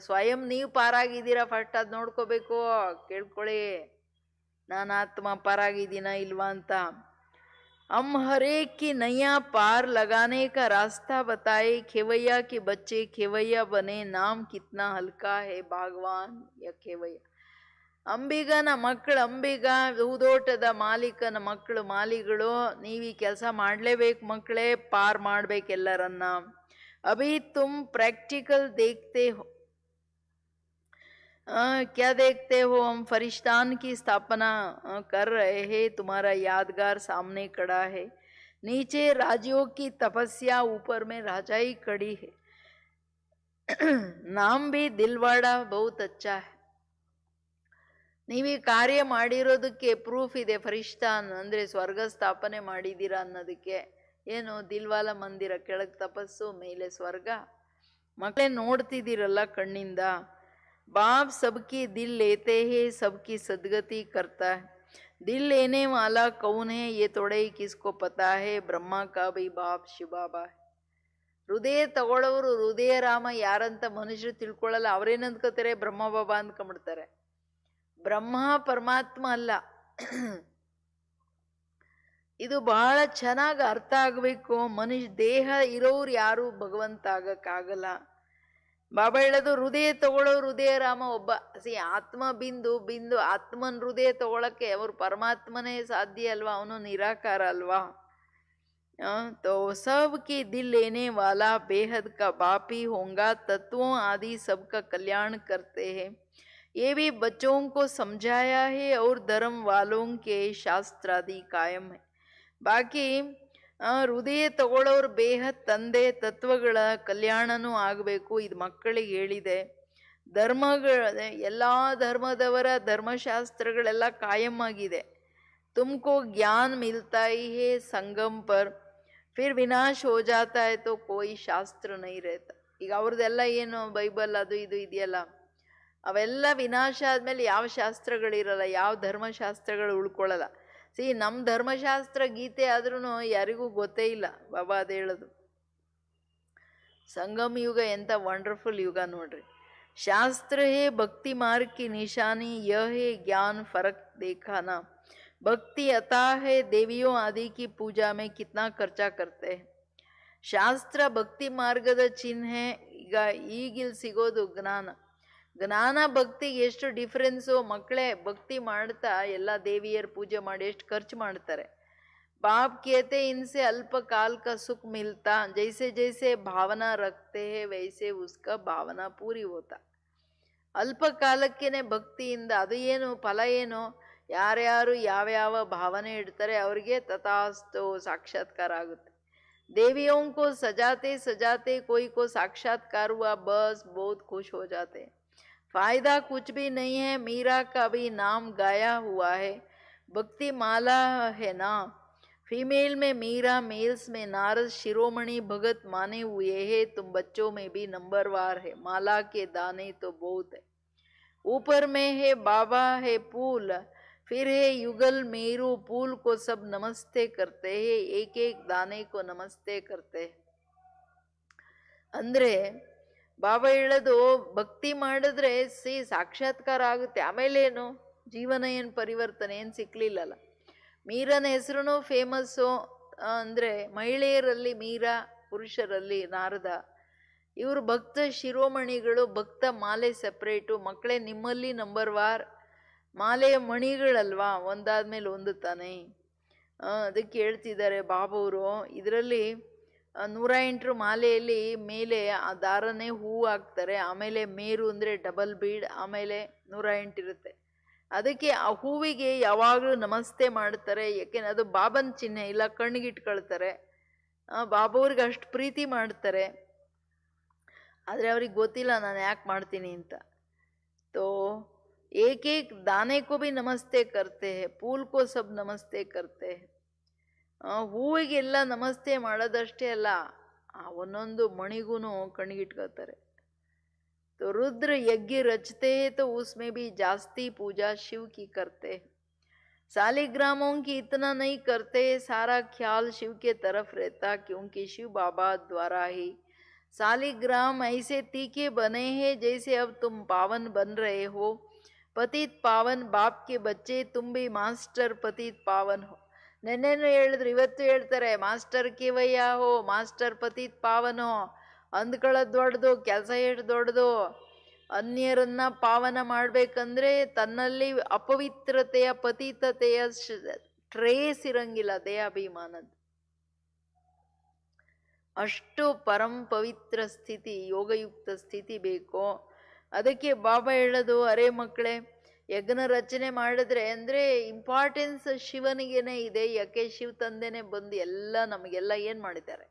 S1: ಸ್ವಯಂ ನೀವು ಪಾರಾಗಿದ್ದೀರಾ. ಫಸ್ಟ್ ಅದು ನೋಡ್ಕೋಬೇಕು. ಕೇಳ್ಕೊಳ್ಳಿ, ನಾನು ಆತ್ಮ ಪಾರಾಗಿದ್ದೀನ ಇಲ್ವಾ ಅಂತ. हम हर एक की नया पार लगाने का रास्ता बताए. खेवैया के बच्चे खेवैया बने, नाम कितना हल्का है भगवान या खेवैया. ಅಂಬಿಗನ ಮಕ್ಕಳು, ಅಂಬಿಗ ಹೂದೋಟದ ಮಾಲೀಕನ ಮಕ್ಕಳು, ಮಾಲಿಗಳು, ನೀವೀ ಕೆಲಸ ಮಾಡಲೇಬೇಕು ಮಕ್ಕಳೇ, ಪಾರ್ ಮಾಡ್ಬೇಕೆಲ್ಲರನ್ನ. ಅಭಿ ತುಮ್ प्रैक्टिकल देखते हो, क्या देखते हो? हम फरिश्तान की स्थापना कर रहे हैं, तुम्हारा यादगार सामने खड़ा है, नीचे राजियों की तपस्या, ऊपर में राजाई खड़ी है. नाम भी दिलवाड़ा बहुत अच्छा है. ನೀವೀ ಕಾರ್ಯ ಮಾಡಿರೋದಕ್ಕೆ ಪ್ರೂಫ್ ಇದೆ, ಫರಿಷ್ಠಾನ್ ಅಂದ್ರೆ ಸ್ವರ್ಗ ಸ್ಥಾಪನೆ ಮಾಡಿದ್ದೀರಾ ಅನ್ನೋದಕ್ಕೆ. ಏನು? ದಿಲ್ವಾಲ ಮಂದಿರ, ಕೆಳಗೆ ತಪಸ್ಸು, ಮೇಲೆ ಸ್ವರ್ಗ. ಮಕ್ಕಳೇ ನೋಡ್ತಿದ್ದೀರಲ್ಲ ಕಣ್ಣಿಂದ. ಬಾಪ್ ಸಬ್ಕಿ ದಿಲ್ ಲೇತೆ ಹೇ, ಸಬ್ಕಿ ಸದ್ಗತಿ ಕರ್ತಾ ಹೈ. ದಿಲ್ ಲೇನೆ ವಾಲಾ ಕೌನ್ ಹೈ ಯೇ ತೊಡೆ ಕಿಸ್ಕೋ ಪತಾ ಹೈ, ಬ್ರಹ್ಮ ಕಾ ಭಿ ಬಾಪ್ ಶಿವ ಬಾಬಾ. ಹೃದಯ ತಗೊಳ್ಳೋರು, ಹೃದಯ ರಾಮ ಯಾರಂತ ಮನುಷ್ಯರು ತಿಳ್ಕೊಳ್ಳಲ್ಲ. ಅವ್ರೇನ್ ಅಂದ್ಕೋತಾರೆ? ಬ್ರಹ್ಮ ಬಾಬಾ ಅಂದ್ಕೊಂಡ್ಬಿಡ್ತಾರೆ. ಬ್ರಹ್ಮ ಪರಮಾತ್ಮ ಅಲ್ಲ. ಇದು ಬಹಳ ಚೆನ್ನಾಗಿ ಅರ್ಥ ಆಗ್ಬೇಕು. ದೇಹ ಇರೋರು ಯಾರು ಭಗವಂತ ಆಗಕ್ಕಾಗಲ್ಲ. ಬಾಬಾ ಹೇಳೋದು, ಹೃದಯ ತಗೊಳ್ಳೋ ಹೃದಯ ರಾಮ ಒಬ್ಬ. ಆತ್ಮ ಬಿಂದು ಆತ್ಮನ್ ಹೃದಯ ತಗೊಳಕ್ಕೆ ಅವ್ರು ಪರಮಾತ್ಮನೇ ಸಾಧ್ಯ ಅಲ್ವಾ? ಅವನು ನಿರಾಕಾರ ಅಲ್ವಾ? तो सब की दिल लेने वाला बेहद का बाप ही होगा, तत्वों आदि सबका कल्याण करते हैं, ये भी बच्चों को समझाया है, और धर्म वालों के शास्त्रादि कायम है. ಬಾಕಿ ಹೃದಯ ತಗೊಳ್ಳೋರು ಬೇಹದ್ ತಂದೆ, ತತ್ವಗಳ ಕಲ್ಯಾಣನೂ ಆಗಬೇಕು, ಇದು ಮಕ್ಕಳಿಗೆ ಹೇಳಿದೆ. ಎಲ್ಲಾ ಧರ್ಮದವರ ಧರ್ಮಶಾಸ್ತ್ರಗಳೆಲ್ಲ ಕಾಯಂ ಆಗಿದೆ. ತುಮಕೋ ಜ್ಞಾನ ಮಿಲ್ತಾ ಹಿ ಹೇ ಸಂಗಮ್ ಪರ್, ಫಿರ್ ವಿನಾಶ್ ಹೋ ಜಾತಾ ಹೈ ತೋ ಕೋಯಿ ಶಾಸ್ತ್ರ ನೈ ರೇತಾ. ಈಗ ಅವ್ರದ್ದೆಲ್ಲ ಏನು ಬೈಬಲ್ ಅದು ಇದು ಇದೆಯಲ್ಲ, ಅವೆಲ್ಲ ವಿನಾಶ ಆದ್ಮೇಲೆ ಯಾವ ಶಾಸ್ತ್ರಗಳಿರಲ್ಲ, ಯಾವ ಧರ್ಮಶಾಸ್ತ್ರಗಳು ಉಳ್ಕೊಳ್ಳಲ್ಲ. ನಮ್ಮ ಧರ್ಮಶಾಸ್ತ್ರ ಗೀತೆ ಆದ್ರೂ ಯಾರಿಗೂ ಗೊತ್ತೇ ಇಲ್ಲ. ಬಾಬಾ ಅದೇ ಹೇಳೋದು. ಸಂಗಮ ಯುಗ ಎಂತ ವಂಡರ್ಫುಲ್ ಯುಗ ನೋಡ್ರಿ. ಶಾಸ್ತ್ರ ಹೇ ಭಕ್ತಿ ಮಾರ್ಗ ಕಿ ನಿಶಾನಿ, ಯಹ ಹೇ ಜ್ಞಾನ ಫರಕ್ ದೇಖಾನಾ, ಭಕ್ತಿ ಅತಾ ಹೇ ದೇವಿಯೋ ಆದಿ ಕಿ ಪೂಜಾ ಮೇ ಕಿತ್ನಾ ಖರ್ಚಾ ಕರ್ತೆ. ಶಾಸ್ತ್ರ ಭಕ್ತಿ ಮಾರ್ಗದ ಚಿಹ್ನೆ. ಈಗ ಈಗಿಲ್ ಸಿಗೋದು ಜ್ಞಾನ. ಜ್ಞಾನ ಭಕ್ತಿಗೆ ಎಷ್ಟು ಡಿಫ್ರೆನ್ಸು ಮಕ್ಕಳೇ. ಭಕ್ತಿ ಮಾಡ್ತಾ ಎಲ್ಲ ದೇವಿಯರ ಪೂಜೆ ಮಾಡಿ ಎಷ್ಟು ಖರ್ಚು ಮಾಡ್ತಾರೆ. बाप कहते इनसे अल्प काल का सुख मिलता, जैसे जैसे भावना रखते हैं वैसे उसका ಭಾವನಾ ಪೂರಿ ಹೋತಾ. ಅಲ್ಪ ಕಾಲಕ್ಕೇನೆ ಭಕ್ತಿಯಿಂದ ಅದು ಏನು ಫಲ ಏನು? ಯಾರ್ಯಾರು ಯಾವ್ಯಾವ ಭಾವನೆ ಇಡ್ತಾರೆ ಅವ್ರಿಗೆ ತಥಾಸ್ತು ಸಾಕ್ಷಾತ್ಕಾರ ಆಗುತ್ತೆ. देवियों को सजाते सजाते कोई को साक्षात्कार हुआ, बस बहुत खुश हो जाते. फायदा कुछ भी नहीं है. मीरा का भी नाम गाया हुआ है, भक्ति माला है ना. फीमेल में मीरा, मेल्स में नारद, शिरोमणि भगत माने हुए हैं. तुम बच्चों में भी नंबरवार है. माला के दाने तो बहुत है. ऊपर में है बाबा है फूल, फिर है युगल मेरू. फूल को सब नमस्ते करते हैं, एक एक दाने को नमस्ते करते हैं. ಅಂದ್ರೆ ಬಾಬಾ ಹೇಳೋದು, ಭಕ್ತಿ ಮಾಡಿದ್ರೆ ಸಾಕ್ಷಾತ್ಕಾರ ಆಗುತ್ತೆ. ಆಮೇಲೇನು? ಜೀವನ ಏನು ಪರಿವರ್ತನೆ ಏನು ಸಿಕ್ಲಿಲ್ಲಲ್ಲ. ಮೀರನ ಹೆಸರು ಫೇಮಸ್ಸು. ಅಂದರೆ ಮಹಿಳೆಯರಲ್ಲಿ ಮೀರಾ, ಪುರುಷರಲ್ಲಿ ನಾರದ. ಇವರು ಭಕ್ತ ಶಿರೋಮಣಿಗಳು. ಭಕ್ತ ಮಾಲೆ ಸೆಪ್ರೇಟು. ಮಕ್ಕಳೇ, ನಿಮ್ಮಲ್ಲಿ ನಂಬರ್ವಾರ್ ಮಾಲೆಯ ಮಣಿಗಳಲ್ವಾ, ಒಂದಾದ್ಮೇಲೆ ಒಂದು ತಾನೇ. ಅದಕ್ಕೆ ಹೇಳ್ತಿದ್ದಾರೆ ಬಾಬವರು, ಇದರಲ್ಲಿ 108 ಮಾಲೆಯಲ್ಲಿ ಮೇಲೆ ಆ ದಾರನೇ ಹೂವು ಹಾಕ್ತಾರೆ. ಆಮೇಲೆ ಮೇರು ಅಂದರೆ ಡಬಲ್ ಬೀಡ್, ಆಮೇಲೆ 108 ಇರುತ್ತೆ. ಅದಕ್ಕೆ ಆ ಹೂವಿಗೆ ಯಾವಾಗಲೂ ನಮಸ್ತೆ ಮಾಡ್ತಾರೆ. ಯಾಕೆಂದ್ರೆ ಅದು ಬಾಬನ್ ಚಿಹ್ನೆ. ಇಲ್ಲ ಕಣ್ಣಿಗಿಟ್ಕೊಳ್ತಾರೆ. ಬಾಬವ್ರಿಗೆ ಅಷ್ಟು ಪ್ರೀತಿ ಮಾಡ್ತಾರೆ. ಆದರೆ ಅವ್ರಿಗೆ ಗೊತ್ತಿಲ್ಲ ನಾನು ಯಾಕೆ ಮಾಡ್ತೀನಿ ಅಂತ. ತೋ ಏಕ್ ಏಕ್ ದಾನೆ ಕೋ ಭಿ ನಮಸ್ತೆ ಕರ್ತೆ ಹೇ, ಫೂಲ್ ಕೋ ಸಬ್ ನಮಸ್ತೆ ಕರ್ತೆ ಹೇ. ಹೂವಿಗೆಲ್ಲ ನಮಸ್ತೆ ಮಾಡೋದಷ್ಟೇ ಅಲ್ಲ, ಒಂದೊಂದು ಮಣಿಗೂ ಕಣ್ಣಿಗಿಟ್ಕೊಳ್ತಾರೆ. तो रुद्र यज्ञ रचते हैं तो उसमें भी जास्ती पूजा शिव की करते हैं. सालिग्रामों की इतना नहीं करते. सारा ख्याल शिव के तरफ रहता, क्योंकि शिव बाबा द्वारा ही सालिग्राम ऐसे तीखे बने हैं जैसे अब तुम पावन बन रहे हो. पतित पावन बाप के बच्चे, तुम भी मास्टर पतित पावन हो. ನೆನ್ನೆನೂ ಹೇಳಿದ್ರು, ಇವತ್ತು ಹೇಳ್ತಾರೆ, ಮಾಸ್ಟರ್ ಕೇವಯ್ಯ ಹೋ, ಮಾಸ್ಟರ್ ಪತಿತ್ ಪಾವನೋ. ಅಂದ್ಕೊಳ್ಳೋದು ದೊಡ್ಡದು, ಕೆಲಸ ಎಷ್ಟು ದೊಡ್ಡದು. ಅನ್ಯರನ್ನ ಪಾವನ ಮಾಡ್ಬೇಕಂದ್ರೆ ತನ್ನಲ್ಲಿ ಅಪವಿತ್ರತೆಯ ಪತಿತತೆಯ ಟ್ರೇಸ್ ಇರಂಗಿಲ್ಲ ದೇಹಾಭಿಮಾನದ. ಅಷ್ಟು ಪರಂ ಪವಿತ್ರ ಸ್ಥಿತಿ, ಯೋಗಯುಕ್ತ ಸ್ಥಿತಿ ಬೇಕು. ಅದಕ್ಕೆ ಬಾಬಾ ಹೇಳೋದು, ಅರೆ ಮಕ್ಕಳೇ, ಯಜ್ಞ ರಚನೆ ಮಾಡಿದ್ರೆ ಅಂದ್ರೆ ಇಂಪಾರ್ಟೆನ್ಸ್ ಶಿವನಿಗೇನೆ ಇದೆ. ಯಾಕೆ ಶಿವ ತಂದೆನೆ ಬಂದು ಎಲ್ಲ ನಮಗೆಲ್ಲ ಏನ್ ಮಾಡಿದ್ದಾರೆ,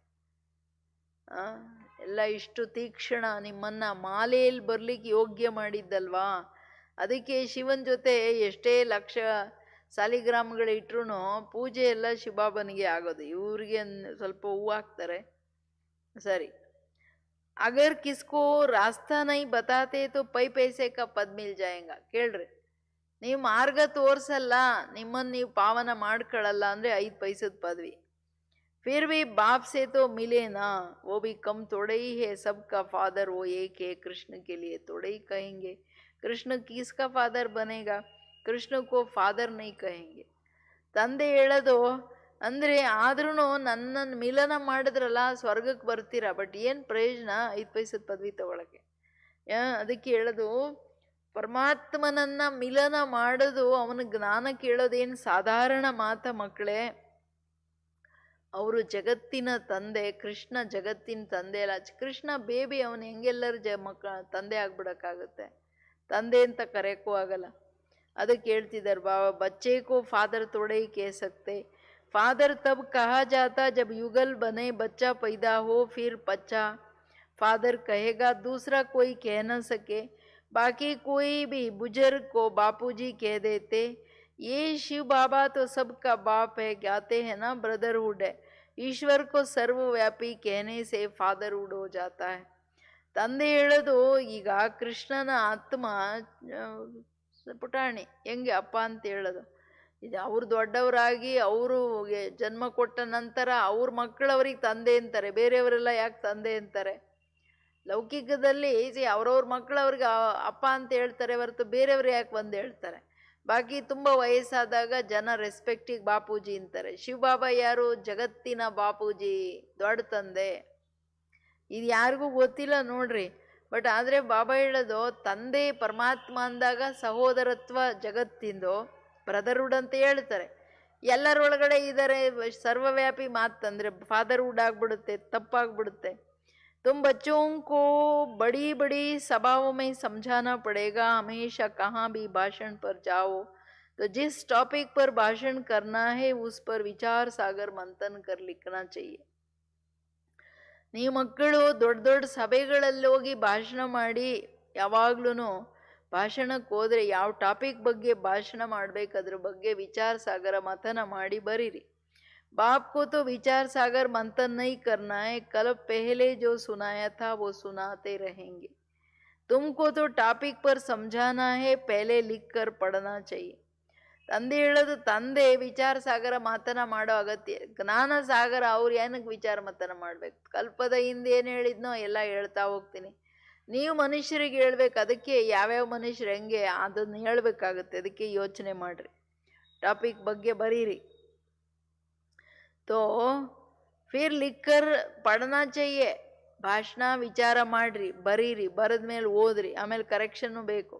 S1: ಎಲ್ಲ ಇಷ್ಟು ತೀಕ್ಷಣ ನಿಮ್ಮನ್ನ ಮಾಲೆಯಲ್ಲಿ ಬರ್ಲಿಕ್ಕೆ ಯೋಗ್ಯ ಮಾಡಿದ್ದಲ್ವಾ. ಅದಕ್ಕೆ ಶಿವನ್ ಜೊತೆ ಎಷ್ಟೇ ಲಕ್ಷ ಸಾಲಿಗ್ರಾಮಗಳಿಟ್ರು ಪೂಜೆ ಎಲ್ಲ ಶಿವಬಾಬನಿಗೆ ಆಗೋದು. ಇವ್ರಿಗೆ ಸ್ವಲ್ಪ ಹೂವು ಹಾಕ್ತಾರೆ ಸರಿ. ಅಗರ್ ಕಿಸ್ಕೋ ರಾಸ್ತಾ ನೈ ಬತಾತೆ ತೋ ಪೈ ಪೈಸೆ ಕಾ ಪದ್ ಮಿಲ್ ಜಾಯೇಗಾ. ಕೇಳ್ರಿ, ನೀವು ಮಾರ್ಗ ತೋರ್ಸಲ್ಲ, ನಿಮ್ಮನ್ನ ನೀವು ಪಾವನ ಮಾಡ್ಕೊಳ್ಳಲ್ಲ ಅಂದ್ರೆ 5 ಪೈಸದ ಪದವಿ. फिर भी बाप से तो मिले ना, वो भी कम थोड़े ही है. सबका फादर वो एक है, कृष्ण के लिए थोड़े ही कहेंगे. कृष्ण किसका फादर बनेगा? कृष्ण को फादर नहीं कहेंगे. ತಂದೆ ಹೇಳೋದು ಅಂದ್ರೆ ಆದ್ರೂ ನನ್ನನ್ನು ಮಿಲನ ಮಾಡಿದ್ರಲ್ಲ ಸ್ವರ್ಗಕ್ಕೆ ಬರ್ತೀರಾ, ಬಟ್ ಏನ್ ಪ್ರಯೋಜನ 5 ಪೈಸದ ಪದವಿ ತಗೊಳಕ್ಕೆ. ಅದಕ್ಕೆ ಹೇಳೋದು, ಪರಮಾತ್ಮನನ್ನ ಮಿಲನ ಮಾಡೋದು, ಅವನ ಜ್ಞಾನ ಕೇಳೋದೇನು ಸಾಧಾರಣ ಮಾತ ಮಕ್ಕಳೇ. ಅವರು ಜಗತ್ತಿನ ತಂದೆ, ಕೃಷ್ಣ ಜಗತ್ತಿನ ತಂದೆ ಅಲ್ಲ. ಕೃಷ್ಣ ಬೇಬಿ, ಅವನು ಹೆಂಗೆಲ್ಲರ ತಂದೆ ಆಗ್ಬಿಡಕ್ಕಾಗುತ್ತೆ? ತಂದೆ ಅಂತ ಕರೆಯಕ್ಕೂ ಆಗಲ್ಲ. ಅದಕ್ಕೆ ಹೇಳ್ತಿದ್ದಾರೆ ಬಾಬಾ, ಬಚ್ಚೆ ಕೋ ಫಾದರ್ ತೋಡೆ ಹಿ ಕಹ ಸಕ್ತೆ. फादर तब कहा जाता जब युगल बने, बच्चा पैदा हो फिर बच्चा फादर कहेगा, दूसरा कोई कह न सके. बाकी कोई भी बुजुर्ग को बापूजी कह देते. ये शिव बाबा तो सबका बाप है, कहते हैं ना ब्रदरहुड है. ईश्वर को सर्वव्यापी कहने से फादरहुड हो जाता है. ತಂದೆ ಹೇಳೋದು, ಈಗ ಕೃಷ್ಣನ ಆತ್ಮ ಪುಟಾಣಿ ಹೆಂಗೆ ಅಪ್ಪ ಅಂತ ಹೇಳೋದು, ಇದು ಅವ್ರು ದೊಡ್ಡವರಾಗಿ ಅವರು ಜನ್ಮ ಕೊಟ್ಟ ನಂತರ ಅವ್ರ ಮಕ್ಕಳವ್ರಿಗೆ ತಂದೆ ಅಂತಾರೆ, ಬೇರೆಯವರೆಲ್ಲ ಯಾಕೆ ತಂದೆ ಅಂತಾರೆ? ಲೌಕಿಕದಲ್ಲಿ ಅವ್ರವ್ರ ಮಕ್ಕಳವ್ರಿಗೆ ಅಪ್ಪ ಅಂತ ಹೇಳ್ತಾರೆ ಹೊರತು ಬೇರೆಯವ್ರು ಯಾಕೆ ಬಂದು ಹೇಳ್ತಾರೆ? ಬಾಕಿ ತುಂಬ ವಯಸ್ಸಾದಾಗ ಜನ ರೆಸ್ಪೆಕ್ಟಿಗೆ ಬಾಪೂಜಿ ಅಂತಾರೆ. ಶಿವಬಾಬಾ ಯಾರು? ಜಗತ್ತಿನ ಬಾಪೂಜಿ, ದೊಡ್ಡ ತಂದೆ. ಇದು ಯಾರಿಗೂ ಗೊತ್ತಿಲ್ಲ ನೋಡ್ರಿ. ಬಟ್ ಆದರೆ ಬಾಬಾ ಹೇಳೋದು, ತಂದೆ ಪರಮಾತ್ಮ ಅಂದಾಗ ಸಹೋದರತ್ವ ಜಗತ್ತಿಂದು ಬ್ರದರ್ಹುಡ್ ಅಂತ ಹೇಳ್ತಾರೆ. ಎಲ್ಲರೊಳಗಡೆ ಇದ್ದಾರೆ, ಸರ್ವವ್ಯಾಪಿ ಮಾತಂದ್ರೆ ಫಾದರ್ಹುಡ್ ಆಗ್ಬಿಡುತ್ತೆ, ತಪ್ಪಾಗ್ಬಿಡುತ್ತೆ. तुम बच्चों को बड़ी बड़ी सभाओं में समझाना पड़ेगा. हमेशा कहाँ भी भाषण पर जाओ तो जिस टॉपिक पर भाषण करना है उस पर विचार सागर मंथन कर लिखना चाहिए. ನೀವು ಮಕ್ಕಳು ದೊಡ್ಡ ದೊಡ್ಡ ಸಭೆಗಳಲ್ಲಿ ಹೋಗಿ ಭಾಷಣ ಮಾಡಿ, ಯಾವಾಗ್ಲೂ ಭಾಷಣಕ್ಕೆ ಹೋದ್ರೆ ಯಾವ ಟಾಪಿಕ್ ಬಗ್ಗೆ ಭಾಷಣ ಮಾಡ್ಬೇಕು ಅದ್ರ ಬಗ್ಗೆ ವಿಚಾರ ಸಾಗರ ಮಥನ ಮಾಡಿ ಬರೀರಿ. बाप को तो विचार सागर मंथन नहीं करना है, कल पहले जो सुनाया था वो सुनाते रहेंगे. तुमको तो टॉपिक पर समझाना है, पहले लिख कर पढ़ना चाहिए. ತಂದೆ ಹೇಳೋದು, ತಂದೆ ವಿಚಾರ ಸಾಗರ ಮಥನ ಮಾಡೋ ಅಗತ್ಯ, ಜ್ಞಾನ ಸಾಗರ ಅವ್ರು ಏನಕ್ಕೆ ವಿಚಾರ ಮಥನ ಮಾಡ್ಬೇಕು? ಕಲ್ಪದ ಹಿಂದೆ ಏನು ಹೇಳಿದ್ನೋ ಎಲ್ಲ ಹೇಳ್ತಾ ಹೋಗ್ತೀನಿ. ನೀವು ಮನುಷ್ಯರಿಗೆ ಹೇಳ್ಬೇಕು, ಅದಕ್ಕೆ ಯಾವ್ಯಾವ ಮನುಷ್ಯರು ಹೆಂಗೆ ಅದನ್ನು ಹೇಳ್ಬೇಕಾಗುತ್ತೆ. ಅದಕ್ಕೆ ಯೋಚನೆ ಮಾಡ್ರಿ, ಟಾಪಿಕ್ ಬಗ್ಗೆ ಬರೀರಿ. तो फिर लिखकर पढ़ना चाहिए. ಭಾಷಣ ವಿಚಾರ ಮಾಡ್ರಿ, ಬರೀರಿ, ಬರೆದ ಮೇಲೆ ಓದ್ರಿ, ಆಮೇಲೆ ಕರೆಕ್ಷನ್ನು ಬೇಕು.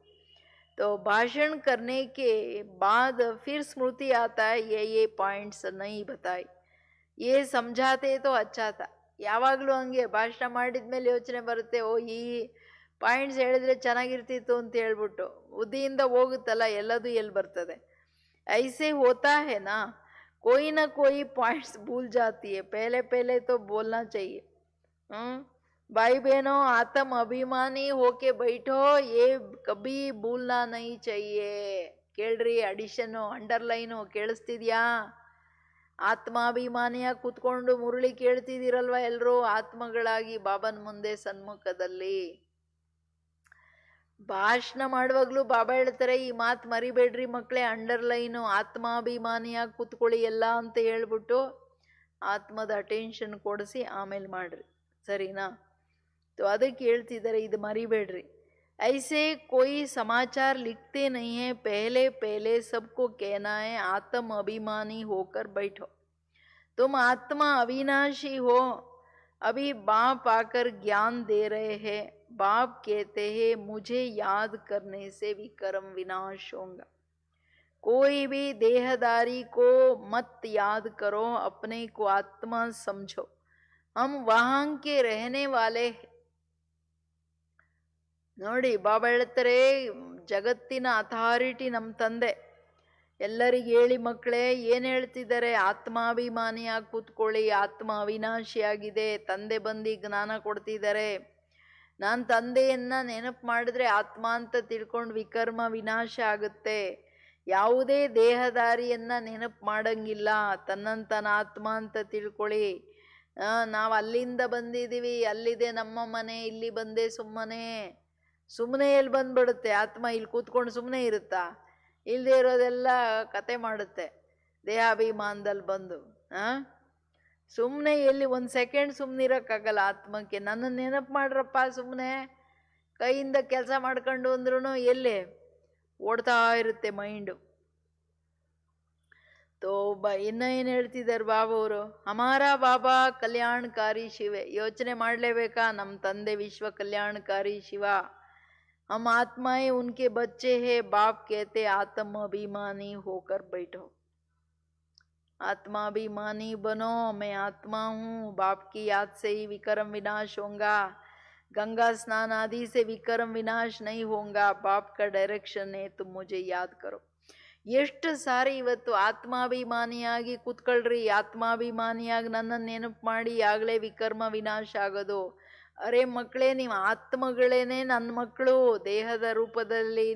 S1: तो भाषण करने के बाद फिर स्मृति आता है, ये पॉइंट्स नहीं बताए, ये समझाते तो अच्छा था. ಯಾವಾಗಲೂ ಹಂಗೆ ಭಾಷಣ ಮಾಡಿದ್ಮೇಲೆ ಯೋಚನೆ ಬರುತ್ತೆ, ಓ ಈ ಪಾಯಿಂಟ್ಸ್ ಹೇಳಿದ್ರೆ ಚೆನ್ನಾಗಿರ್ತಿತ್ತು ಅಂತ ಹೇಳ್ಬಿಟ್ಟು ಬುದ್ಧಿಯಿಂದ ಹೋಗುತ್ತಲ್ಲ, ಎಲ್ಲದೂ ಎಲ್ಲಿ ಬರ್ತದೆ. ಐಸೆ ಹೋತಾ है ना, कोई ना कोई पॉइंट्स भूल जाती है, पहले पहले तो बोलना चाहिए. भाई बहनों, आत्म अभिमानी होके बैठो, ये कभी भूलना नहीं चाहिए. ಕೇಳ್ರಿ, ಅಡಿಷನ್ನು ಅಂಡರ್ಲೈನು ಕೇಳಿಸ್ತಿದ್ಯಾ? ಆತ್ಮಾಭಿಮಾನಿಯಾಗಿ ಕೂತ್ಕೊಂಡು ಮುರಳಿ ಕೇಳ್ತಿದ್ದೀರಲ್ವ ಎಲ್ಲರೂ ಆತ್ಮಗಳಾಗಿ ಬಾಬನ ಮುಂದೆ ಸನ್ಮುಖದಲ್ಲಿ. ಭಾಷಣ ಮಾಡುವಾಗ್ಲೂ ಬಾಬಾ ಹೇಳ್ತಾರೆ, ಈ ಮಾತು ಮರಿಬೇಡ್ರಿ ಮಕ್ಕಳೇ, ಅಂಡರ್ಲೈನು, ಆತ್ಮಾಭಿಮಾನಿಯಾಗಿ ಕೂತ್ಕೊಳ್ಳಿ ಎಲ್ಲ ಅಂತ ಹೇಳ್ಬಿಟ್ಟು ಆತ್ಮದ ಅಟೆನ್ಷನ್ ಕೊಡಿಸಿ ಆಮೇಲೆ ಮಾಡ್ರಿ, ಸರಿನಾ? तो ಅದಕ್ಕೆ ಹೇಳ್ತಿದ್ದಾರೆ, ಇದು ಮರಿಬೇಡ್ರಿ. ऐसे कोई समाचार लिखते नहीं है, पहले पहले सबको कहना है, आत्म अभिमानी होकर बैठो. तुम आत्मा अविनाशी हो, अभी बाप आकर ज्ञान दे रहे हैं, बाप कहते हैं मुझे याद करने से विकर्म विनाश होगा। कोई भी देहदारी को मत याद करो, अपने को आत्मा समझो, हम वहां के रहने वाले। ನೋಡಿ ಬಾಬಾ ಹೇಳ್ತಾರೆ, ಜಗತ್ತಿನ ಅಥಾರಿಟಿ ನಮ್ಮ ತಂದೆ. ಎಲ್ಲರಿಗೆ ಹೇಳಿ ಮಕ್ಕಳೇ, ಏನ್ ಹೇಳ್ತಿದ್ದಾರೆ? ಆತ್ಮಾಭಿಮಾನಿಯಾಗಿ ಕೂತ್ಕೊಳ್ಳಿ, ಆತ್ಮ ಅವಿನಾಶಿಯಾಗಿದೆ. ತಂದೆ ಬಂದು ಜ್ಞಾನ ಕೊಡ್ತಿದ್ದಾರೆ. ನಾನು ತಂದೆಯನ್ನ ನೆನಪು ಮಾಡಿದ್ರೆ ಆತ್ಮ ಅಂತ ತಿಳ್ಕೊಂಡು ವಿಕರ್ಮ ವಿನಾಶ ಆಗುತ್ತೆ. ಯಾವುದೇ ದೇಹದಾರಿಯನ್ನ ನೆನಪು ಮಾಡಂಗಿಲ್ಲ, ತನ್ನಂತನ ಆತ್ಮ ಅಂತ ತಿಳ್ಕೊಳ್ಳಿ. ನಾವು ಅಲ್ಲಿಂದ ಬಂದಿದ್ದೀವಿ, ಅಲ್ಲಿದೆ ನಮ್ಮ ಮನೆ, ಇಲ್ಲಿ ಬಂದೆ ಸುಮ್ಮನೆ. ಸುಮ್ಮನೆ ಎಲ್ಲಿ ಬಂದ್ಬಿಡುತ್ತೆ ಆತ್ಮ? ಇಲ್ಲಿ ಕೂತ್ಕೊಂಡು ಸುಮ್ಮನೆ ಇರುತ್ತಾ? ಇಲ್ಲದೆ ಇರೋದೆಲ್ಲ ಕತೆ ಮಾಡುತ್ತೆ ದೇಹಾಭಿಮಾನದಲ್ಲಿ ಬಂದು. ಸುಮ್ಮನೆ ಎಲ್ಲಿ ಒಂದು ಸೆಕೆಂಡ್ ಸುಮ್ಮನೆ ಇರೋಕ್ಕಾಗಲ್ಲ ಆತ್ಮಕ್ಕೆ. ನನ್ನ ನೆನಪು ಮಾಡ್ರಪ್ಪ ಸುಮ್ಮನೆ, ಕೈಯಿಂದ ಕೆಲಸ ಮಾಡ್ಕೊಂಡು ಅಂದ್ರೂ ಎಲ್ಲಿ ಓಡ್ತಾ ಇರುತ್ತೆ ಮೈಂಡು. ತೋ ಇನ್ನ ಏನು ಹೇಳ್ತಿದ್ದಾರೆ ಬಾಬಾ ಅವರು? ಹಮಾರ ಬಾಬಾ ಕಲ್ಯಾಣಕಾರಿ ಶಿವೆ. ಯೋಚನೆ ಮಾಡಲೇಬೇಕಾ? ನಮ್ಮ ತಂದೆ ವಿಶ್ವ ಕಲ್ಯಾಣಕಾರಿ ಶಿವ. हम आत्माएं उनके बच्चे हैं। बाप कहते आत्म अभिमानी होकर बैठो, आत्माभिमानी बनो। मैं आत्मा हूँ, बाप की याद से ही विकर्म विनाश होगा। गंगा स्नान आदि से विकर्म विनाश नहीं होगा। बाप का डायरेक्शन है, तुम मुझे याद करो. ಎಷ್ಟು ಸಾರಿ ಇವತ್ತು ಆತ್ಮಾಭಿಮಾನಿಯಾಗಿ ಕೂತ್ಕೊಳ್ರಿ, ಆತ್ಮಾಭಿಮಾನಿಯಾಗಿ ನನ್ನನ್ನು ನೆನಪು ಮಾಡಿ, ಆಗಲೇ ವಿಕರ್ಮ ವಿನಾಶ ಆಗೋದು. ಅರೆ ಮಕ್ಕಳೇ, ನೀವು ಆತ್ಮಗಳೇನೆ ನನ್ನ ಮಕ್ಕಳು. ದೇಹದ ರೂಪದಲ್ಲಿ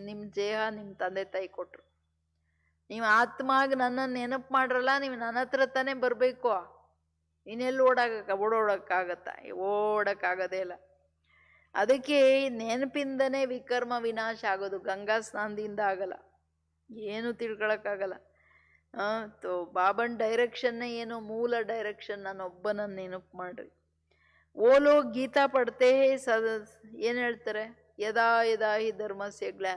S1: ನಿಮ್ಮ ದೇಹ ನಿಮ್ಮ ತಂದೆ ತಾಯಿ ಕೊಟ್ರು. ನೀವು ಆತ್ಮಾಗಿ ನನ್ನನ್ನು ನೆನಪು ಮಾಡ್ರಲ್ಲ, ನೀವು ನನ್ನ ಹತ್ರ ತಾನೇ ಬರಬೇಕು. ಇನ್ನೆಲ್ಲಿ ಓಡೋಡಕ್ಕಾಗತ್ತಾ? ಓಡಕ್ಕಾಗೋದೇ ಇಲ್ಲ. ಅದಕ್ಕೆ ನೆನಪಿಂದನೇ ವಿಕರ್ಮ ವಿನಾಶ ಆಗೋದು, ಗಂಗಾ ಸ್ನಾನದಿಂದ ಆಗಲ್ಲ. ಏನು ತಿಳ್ಕೊಳಕ್ಕಾಗಲ್ಲ. ಬಾಬನ್ ಡೈರೆಕ್ಷನ್ನೇ ಏನು? ಮೂಲ ಡೈರೆಕ್ಷನ್. ನಾನೊಬ್ಬನನ್ನು ನೆನಪು ಮಾಡ್ರಿ. ಓ ಲೋಗ್ ಗೀತಾ ಪಡ್ತೇ ಏನ್ ಹೇಳ್ತಾರೆ? ಯದಾ ಯದಾ ಹಿ ಧರ್ಮಸ್ಯ ಗ್ಲಾ.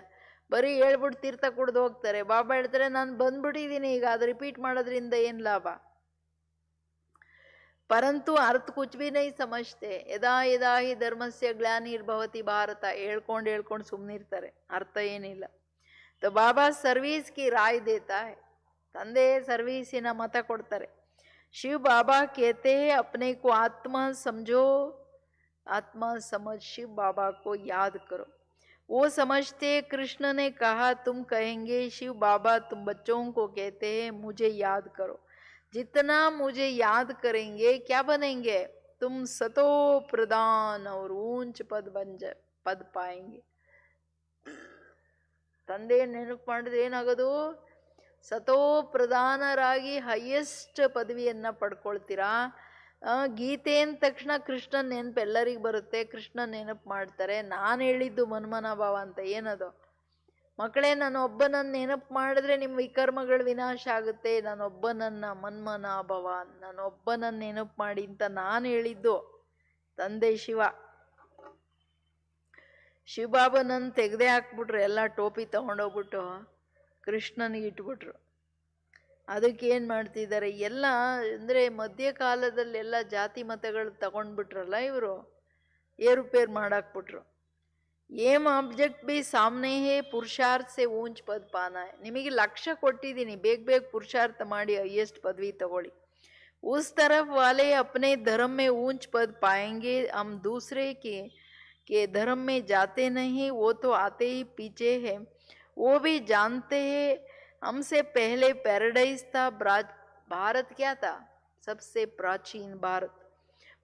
S1: ಬರೀ ಹೇಳ್ಬಿಟ್ಟು ತೀರ್ಥ ಕುಡ್ದು ಹೋಗ್ತಾರೆ. ಬಾಬಾ ಹೇಳ್ತಾರೆ, ನಾನು ಬಂದ್ಬಿಟ್ಟಿದ್ದೀನಿ ಈಗ, ಅದು ರಿಪೀಟ್ ಮಾಡೋದ್ರಿಂದ ಏನ್ ಲಾಭ? ಪರಂತು ಅರ್ಥ ಕುಚ್ ಭಿ ನೈ ಸಮಜ್ತೆ. ಯದಾ ಯದಾ ಹಿ ಧರ್ಮಸ್ಯ ಗ್ಲಾನಿರ್ಭವತಿ ಭಾರತ. ಹೇಳ್ಕೊಂಡು ಸುಮ್ಮನಿರ್ತಾರೆ, ಅರ್ಥ ಏನಿಲ್ಲ. तो बाबा सर्विस की राय देता है. ತಂದೆ ಸರ್ವೀಸಿನ ಮತ ಕೊಡ್ತಾರೆ. शिव बाबा कहते हैं अपने को आत्मा समझो, आत्मा समझ शिव बाबा को याद करो. वो समझते कृष्ण ने कहा तुम कहेंगे शिव बाबा तुम बच्चों को कहते हैं मुझे याद करो. जितना मुझे याद करेंगे क्या बनेंगे? तुम सतो प्रधान और ऊंच पद पाएंगे. ತಂದೆ ನೆನಪು ಮಾಡಿದ್ರೆ ಏನಾಗೋದು? ಸತೋ ಪ್ರಧಾನರಾಗಿ ಹೈಯೆಸ್ಟ್ ಪದವಿಯನ್ನ ಪಡ್ಕೊಳ್ತೀರಾ. ಗೀತೆ ಅಂದ ತಕ್ಷಣ ಕೃಷ್ಣನ್ ನೆನಪು ಎಲ್ಲರಿಗೂ ಬರುತ್ತೆ. ಕೃಷ್ಣನ್ ನೆನಪು ಮಾಡ್ತಾರೆ. ನಾನು ಹೇಳಿದ್ದು ಮನ್ಮನಾಭಾವ ಅಂತ. ಏನದು ಮಕ್ಕಳೇ? ನಾನೊಬ್ಬನನ್ನು ನೆನಪು ಮಾಡಿದ್ರೆ ನಿಮ್ಮ ವಿಕರ್ಮಗಳು ವಿನಾಶ ಆಗುತ್ತೆ. ನಾನೊಬ್ಬನನ್ನ ಮನ್ಮನಾಭವ, ನಾನೊಬ್ಬನನ್ನು ನೆನಪು ಮಾಡಿ ಅಂತ ನಾನು ಹೇಳಿದ್ದು ತಂದೆ ಶಿವ. ಶಿವಬಾಬನನ್ನು ತೆಗೆದೇ ಹಾಕ್ಬಿಟ್ರು. ಎಲ್ಲ ಟೋಪಿ ತಗೊಂಡೋಗ್ಬಿಟ್ಟು ಕೃಷ್ಣನಿಗೆ ಇಟ್ಬಿಟ್ರು. ಅದಕ್ಕೆ ಏನು ಮಾಡ್ತಿದ್ದಾರೆ ಎಲ್ಲ ಅಂದರೆ ಮಧ್ಯಕಾಲದಲ್ಲೆಲ್ಲ ಜಾತಿ ಮತಗಳು ತಗೊಂಡ್ಬಿಟ್ರಲ್ಲ ಇವರು, ಏರುಪೇರು ಮಾಡಾಕ್ಬಿಟ್ರು. ಏಮ್ ಆಬ್ಜೆಕ್ಟ್ ಬಿ ಸಾಮ್ನೆ ಹೇ ಪುರುಷಾರ್ಥ ಸೆ ಊಂಚ್ ಪದ್ ಪಾನ. ನಿಮಗೆ ಲಕ್ಷ್ಯ ಕೊಟ್ಟಿದ್ದೀನಿ, ಬೇಗ ಪುರುಷಾರ್ಥ ಮಾಡಿ ಹೈಯೆಸ್ಟ್ ಪದವಿ ತಗೊಳ್ಳಿ. ಉಸ್ ತರಫ್ ವಾಲೆ ಅಪ್ನೆ ಧರ್ಮ ಮೇ ಊಂಚ್ ಪದ್ ಪಾಯೆಂಗೆ. ಹಮ್ ದೂಸರೆ के धर्म में जाते नहीं, वो तो आते ही पीछे है. वो भी जानते हैं हमसे पहले पैराडाइज था. भारत क्या था? सबसे प्राचीन भारत.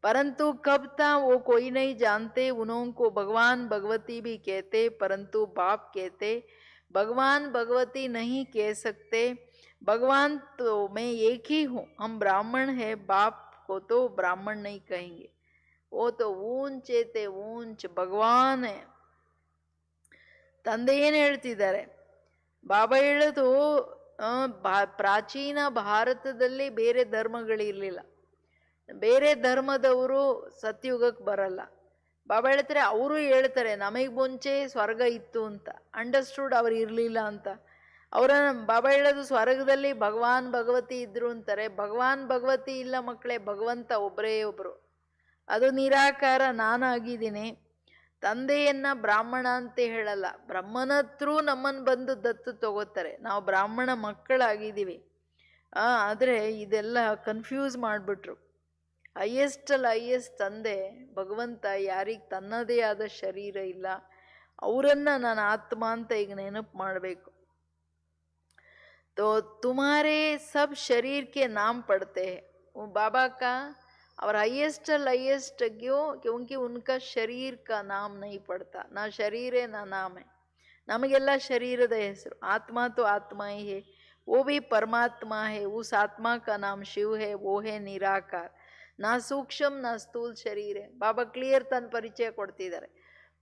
S1: परंतु कब था वो कोई नहीं जानते. उनको भगवान भगवती भी कहते, परंतु बाप कहते भगवान भगवती नहीं कह सकते. भगवान तो मैं एक ही हूँ, हम ब्राह्मण है, बाप को तो ब्राह्मण नहीं कहेंगे. वो तो ऊंचे थे ऊंच ಭಗವಾನ್. ತಂದೆ ಏನು ಹೇಳ್ತಿದ್ದಾರೆ? ಬಾಬಾ ಹೇಳೋದು ಪ್ರಾಚೀನ ಭಾರತದಲ್ಲಿ ಬೇರೆ ಧರ್ಮಗಳಿರಲಿಲ್ಲ. ಬೇರೆ ಧರ್ಮದವರು ಸತ್ಯುಗಕ್ಕೆ ಬರಲ್ಲ. ಬಾಬಾ ಹೇಳ್ತಾರೆ, ಅವರು ಹೇಳ್ತಾರೆ ನಮಗೆ ಮುಂಚೆ ಸ್ವರ್ಗ ಇತ್ತು ಅಂತ. ಅಂಡರ್ಸ್ಟುಡ್ ಅವ್ರು ಇರಲಿಲ್ಲ ಅಂತ. ಅವರ ಬಾಬಾ ಹೇಳೋದು ಸ್ವರ್ಗದಲ್ಲಿ ಭಗವಾನ್ ಭಗವತಿ ಇದ್ರು ಅಂತಾರೆ. ಭಗವಾನ್ ಭಗವತಿ ಇಲ್ಲ ಮಕ್ಕಳೇ, ಭಗವಂತ ಒಬ್ಬರೇ ಒಬ್ಬರು. ಅದು ನಿರಾಕಾರ ನಾನಾಗಿದ್ದೀನಿ. ತಂದೆಯನ್ನ ಬ್ರಾಹ್ಮಣ ಅಂತ ಹೇಳಲ್ಲ, ಬ್ರಹ್ಮನ ಹತ್ರ ನಮ್ಮನ್ನು ಬಂದು ದತ್ತು ತಗೋತಾರೆ, ನಾವು ಬ್ರಾಹ್ಮಣ ಮಕ್ಕಳಾಗಿದ್ದೀವಿ. ಆದರೆ ಇದೆಲ್ಲ ಕನ್ಫ್ಯೂಸ್ ಮಾಡಿಬಿಟ್ರು. ಹೈಯೆಸ್ಟ್ ಅಲ್ಲಿ ಹೈಯೆಸ್ಟ್ ತಂದೆ ಭಗವಂತ ಯಾರಿಗೆ ತನ್ನದೇ ಆದ ಶರೀರ ಇಲ್ಲ ಅವರನ್ನ ನಾನು ಆತ್ಮ ಅಂತ ಈಗ ನೆನಪು ಮಾಡಬೇಕು. तो तुम्हारे सब शरीर के नाम पढ़ते हैं. वो बाबा का और हाईएस्ट हाईएस्ट क्यों? क्योंकि उनका शरीर का नाम नहीं पड़ता. ना शरीर है ना नाम है. ನಮಗೆಲ್ಲ ಶರೀರದ ಹೆಸರು. आत्मा तो आत्मा ही है, वो भी परमात्मा है. उस आत्मा का नाम शिव है, वो है निराकार. ನಾ ಸೂಕ್ಷ್ಮ ನಾ ಸ್ಥೂಲ್ ಶರೀರ. ಬಾಬಾ ಕ್ಲಿಯರ್ ತನ್ನ ಪರಿಚಯ ಕೊಡ್ತಿದ್ದಾರೆ.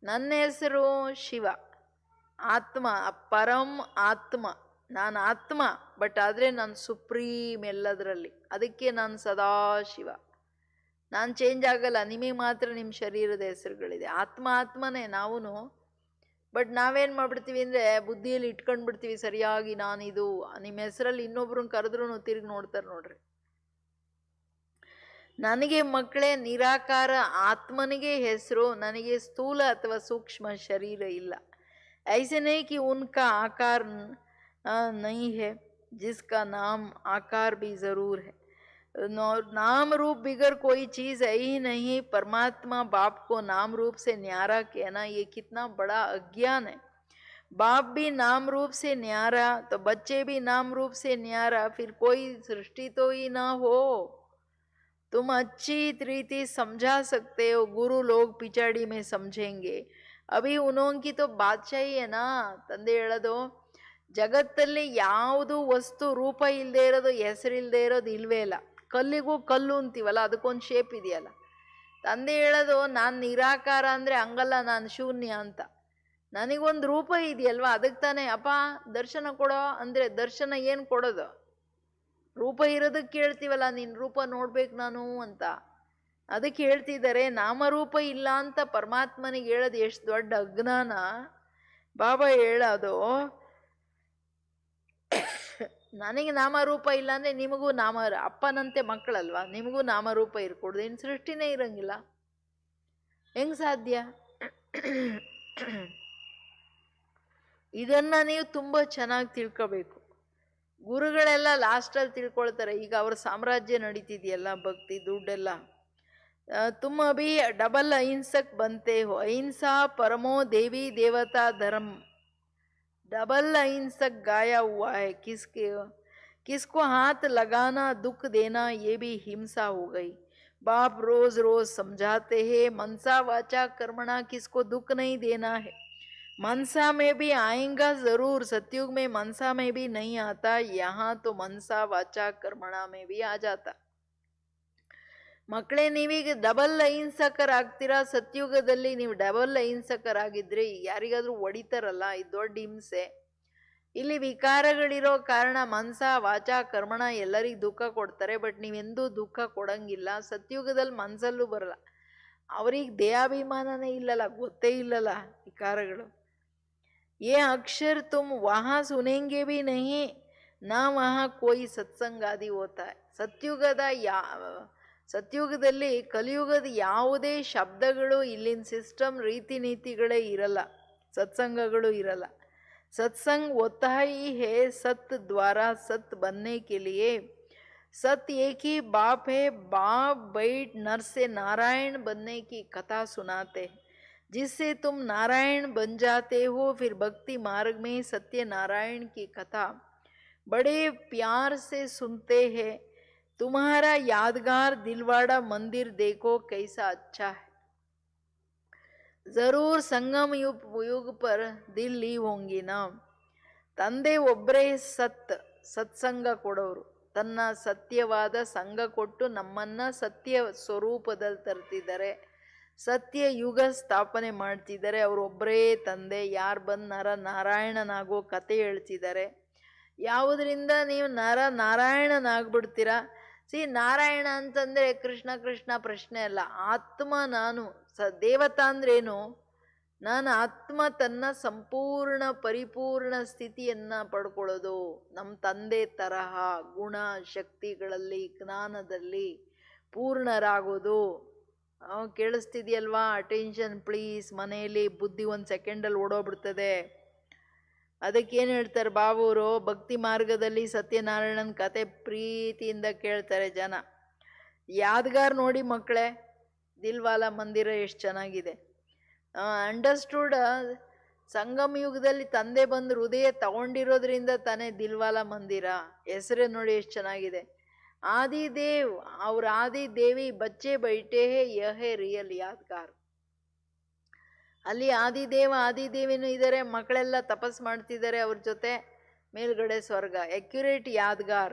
S1: ನನ್ನ ಹೆಸರು ಶಿವ, ಆತ್ಮ, ಪರಂ ಆತ್ಮ. ನಾನು ಆತ್ಮ, ಬಟ್ ಆದರೆ ನಾನು ಸುಪ್ರೀಮ್ ಎಲ್ಲದರಲ್ಲಿ. ಅದಕ್ಕೆ ನಾನು ಸದಾ ಶಿವ, ನಾನು ಚೇಂಜ್ ಆಗಲ್ಲ. ನಿಮಗೆ ಮಾತ್ರ ನಿಮ್ಮ ಶರೀರದ ಹೆಸರುಗಳಿದೆ. ಆತ್ಮ ಆತ್ಮನೇ ನಾವು. ಬಟ್ ನಾವೇನು ಮಾಡ್ಬಿಡ್ತೀವಿ ಅಂದರೆ ಬುದ್ಧಿಯಲ್ಲಿ ಇಟ್ಕೊಂಡ್ಬಿಡ್ತೀವಿ ಸರಿಯಾಗಿ ನಾನಿದು. ನಿಮ್ಮ ಹೆಸರಲ್ಲಿ ಇನ್ನೊಬ್ರನ್ನ ಕರೆದ್ರೂ ತಿರುಗಿ ನೋಡ್ತಾರೆ ನೋಡ್ರಿ. ನನಗೆ ಮಕ್ಕಳೇ ನಿರಾಕಾರ ಆತ್ಮನಿಗೆ ಹೆಸರು, ನನಗೆ ಸ್ಥೂಲ ಅಥವಾ ಸೂಕ್ಷ್ಮ ಶರೀರ ಇಲ್ಲ. ऐसे नहीं कि उनका आकार नहीं है, जिसका नाम आकार भी जरूर है. नाम रूप बिगर कोई चीज है ही नहीं. परमात्मा बाप को नाम रूप से न्यारा कहना ये कितना बड़ा अज्ञान है. बाप भी नाम रूप से न्यारा तो बच्चे भी नाम रूप से न्यारा, फिर कोई सृष्टि तो ही ना हो. तुम अच्छी रीति समझा सकते हो, गुरु लोग पिछाड़ी में समझेंगे. ಅಭಿ ಉನೋಂಕಿ ತೋ ಬಾದ್ಶಾಹಿ ಏನಾ. ತಂದೆ ಹೇಳೋದು, ಜಗತ್ತಲ್ಲಿ ಯಾವುದು ವಸ್ತು ರೂಪ ಇಲ್ಲದೆ ಇರೋದು, ಹೆಸರಿಲ್ಲದೆ ಇರೋದು ಇಲ್ವೇ ಇಲ್ಲ. ಕಲ್ಲಿಗೂ ಕಲ್ಲು ಅಂತೀವಲ್ಲ, ಅದಕ್ಕೊಂದು ಶೇಪ್ ಇದೆಯಲ್ಲ. ತಂದೆ ಹೇಳೋದು, ನಾನು ನಿರಾಕಾರ ಅಂದರೆ ಹಂಗಲ್ಲ, ನಾನು ಶೂನ್ಯ ಅಂತ. ನನಗೊಂದು ರೂಪ ಇದೆಯಲ್ವಾ, ಅದಕ್ಕೆ ತಾನೇ ಅಪ್ಪ ದರ್ಶನ ಕೊಡೋ ಅಂದರೆ ದರ್ಶನ ಏನು ಕೊಡೋದು? ರೂಪ ಇರೋದಕ್ಕೆ ಕೇಳ್ತೀವಲ್ಲ, ನಿನ್ನ ರೂಪ ನೋಡ್ಬೇಕು ನಾನು ಅಂತ. ಅದಕ್ಕೆ ಹೇಳ್ತಿದ್ದಾರೆ, ನಾಮರೂಪ ಇಲ್ಲ ಅಂತ ಪರಮಾತ್ಮನಿಗೆ ಹೇಳೋದು ಎಷ್ಟು ದೊಡ್ಡ ಅಜ್ಞಾನ. ಬಾಬಾ ಹೇಳೋದು, ನನಗೆ ನಾಮರೂಪ ಇಲ್ಲ ಅಂದರೆ ನಿಮಗೂ ಅಪ್ಪನಂತೆ ಮಕ್ಕಳಲ್ವಾ, ನಿಮಗೂ ನಾಮರೂಪ ಇರ್ಕೊಡ್ದು. ಇನ್ನು ಸೃಷ್ಟಿನೇ ಇರಂಗಿಲ್ಲ, ಹೆಂಗ್ ಸಾಧ್ಯ? ಇದನ್ನ ನೀವು ತುಂಬ ಚೆನ್ನಾಗಿ ತಿಳ್ಕೋಬೇಕು. ಗುರುಗಳೆಲ್ಲ ಲಾಸ್ಟಲ್ಲಿ ತಿಳ್ಕೊಳ್ತಾರೆ. ಈಗ ಅವ್ರ ಸಾಮ್ರಾಜ್ಯ ನಡೀತಿದೆಯಲ್ಲ, ಭಕ್ತಿ ದುಡ್ಡೆಲ್ಲ. तुम अभी डबल अहिंसक बनते हो. अहिंसा परमो देवी देवता धर्म. डबल अहिंसक गाया हुआ है. किसको हाथ लगाना, दुख देना, ये भी हिंसा हो गई. बाप रोज रोज समझाते हैं, मनसा वाचा कर्मणा, किसको दुख नहीं देना है. मनसा में भी आएगा जरूर. सतयुग में मनसा में भी नहीं आता, यहाँ तो मनसा वाचा कर्मणा में भी आ जाता. ಮಕ್ಕಳೇ, ನೀವೀಗ ಡಬಲ್ ಅಹಿಂಸಕರಾಗ್ತೀರಾ. ಸತ್ಯುಗದಲ್ಲಿ ನೀವು ಡಬಲ್ ಅಹಿಂಸಕರಾಗಿದ್ರೆ ಯಾರಿಗಾದ್ರೂ ಹೊಡಿತಾರಲ್ಲ, ಇದು ದೊಡ್ಡ ಹಿಂಸೆ. ಇಲ್ಲಿ ವಿಕಾರಗಳಿರೋ ಕಾರಣ ಮನಸ ವಾಚ ಕರ್ಮಣ ಎಲ್ಲರಿಗೂ ದುಃಖ ಕೊಡ್ತಾರೆ. ಬಟ್ ನೀವೆಂದೂ ದುಃಖ ಕೊಡಂಗಿಲ್ಲ. ಸತ್ಯುಗದಲ್ಲಿ ಮನಸ್ಸಲ್ಲೂ ಬರಲ್ಲ. ಅವ್ರಿಗೆ ದೇಹಾಭಿಮಾನನೇ ಇಲ್ಲಲ್ಲ, ಗೊತ್ತೇ ಇಲ್ಲಲ್ಲ ವಿಕಾರಗಳು. ये अक्षर तुम वहाँ सुनेंगे भी नहीं, ना वहाँ कोई सत्संग आदि होता है. ಸತ್ಯುಗದಲ್ಲಿ ಕಲಿಯುಗದ ಯಾವುದೇ ಶಬ್ದಗಳು, ಇಲ್ಲಿನ ಸಿಸ್ಟಮ್ ರೀತಿ ನೀತಿಗಳೇ ಇರಲ್ಲ, ಸತ್ಸಂಗಗಳು ಇರಲ್ಲ. सत्संग होता ही है सत द्वारा सत बनने के लिए. सत एक ही बाप है. बाप बैठ नर से नारायण बनने की कथा सुनाते हैं, जिससे तुम नारायण बन जाते हो. फिर भक्ति मार्ग में सत्य नारायण की कथा बड़े प्यार से सुनते हैं. तुम्हारा यादगार दिलवाड़ा मंदिर देखो कैसा अच्छा है. जरूर संगम युग पर दिल ली होंगी ना. ತಂದೆ ಒಬ್ಬರೇ ಸತ್ಸಂಗ ಕೊಡೋರು. ತನ್ನ ಸತ್ಯವಾದ ಸಂಘ ಕೊಟ್ಟು ನಮ್ಮನ್ನ ಸತ್ಯ ಸ್ವರೂಪದಲ್ಲಿ ತರ್ತಿದ್ದಾರೆ. ಸತ್ಯ ಯುಗ ಸ್ಥಾಪನೆ ಮಾಡ್ತಿದ್ದಾರೆ. ಅವರೊಬ್ಬರೇ ತಂದೆ. ಯಾರು ಬಂದು ನಾರಾಯಣನಾಗೋ ಕತೆ ಹೇಳ್ತಿದ್ದಾರೆ. ಯಾವುದರಿಂದ ನೀವು ನಾರಾಯಣನಾಗ್ಬಿಡ್ತೀರಾ? ನಾರಾಯಣ ಅಂತಂದರೆ ಕೃಷ್ಣ ಕೃಷ್ಣ ಪ್ರಶ್ನೆ ಅಲ್ಲ. ಆತ್ಮ ನಾನು. ದೇವತಾ ಅಂದ್ರೇನು? ನಾನು ಆತ್ಮ ತನ್ನ ಸಂಪೂರ್ಣ ಪರಿಪೂರ್ಣ ಸ್ಥಿತಿಯನ್ನು ಪಡ್ಕೊಳ್ಳೋದು. ನಮ್ಮ ತಂದೆ ತರಹ ಗುಣ ಶಕ್ತಿಗಳಲ್ಲಿ ಜ್ಞಾನದಲ್ಲಿ ಪೂರ್ಣರಾಗೋದು. ಕೇಳಿಸ್ತಿದ್ಯಲ್ವಾ? Attention please. ಮನೆಯಲ್ಲಿ ಬುದ್ಧಿ ಒಂದು ಸೆಕೆಂಡಲ್ಲಿ ಓಡೋಗ್ಬಿಡ್ತದೆ. ಅದಕ್ಕೇನು ಹೇಳ್ತಾರೆ ಬಾಬೂರು, ಭಕ್ತಿ ಮಾರ್ಗದಲ್ಲಿ ಸತ್ಯನಾರಾಯಣನ ಕತೆ ಪ್ರೀತಿಯಿಂದ ಕೇಳ್ತಾರೆ ಜನ. ಯಾದಗಾರ್ ನೋಡಿ ಮಕ್ಕಳೇ, ದಿಲ್ವಾಲ ಮಂದಿರ ಎಷ್ಟು ಚೆನ್ನಾಗಿದೆ. ಅಂಡರ್ಸ್ಟೂಡ್. ಸಂಗಮ ಯುಗದಲ್ಲಿ ತಂದೆ ಬಂದು ಹೃದಯ ತಗೊಂಡಿರೋದ್ರಿಂದ ತಾನೇ ದಿಲ್ವಾಲ ಮಂದಿರ. ಹೆಸರೇ ನೋಡಿ ಎಷ್ಟು ಚೆನ್ನಾಗಿದೆ. ಆದಿದೇವ್ ಅವ್ರ ಆದಿದೇವಿ ಬಚ್ಚೆ ಬೈಟೆ ಹೇ ಯಹೇ ರಿಯಲ್ ಯಾದಗಾರ್. ಅಲ್ಲಿ ಆದಿದೇವಿನೂ ಇದ್ದಾರೆ, ಮಕ್ಕಳೆಲ್ಲ ತಪಸ್ ಮಾಡ್ತಿದ್ದಾರೆ ಅವ್ರ ಜೊತೆ. ಮೇಲ್ಗಡೆ ಸ್ವರ್ಗ. एक्यूरेट यादगार.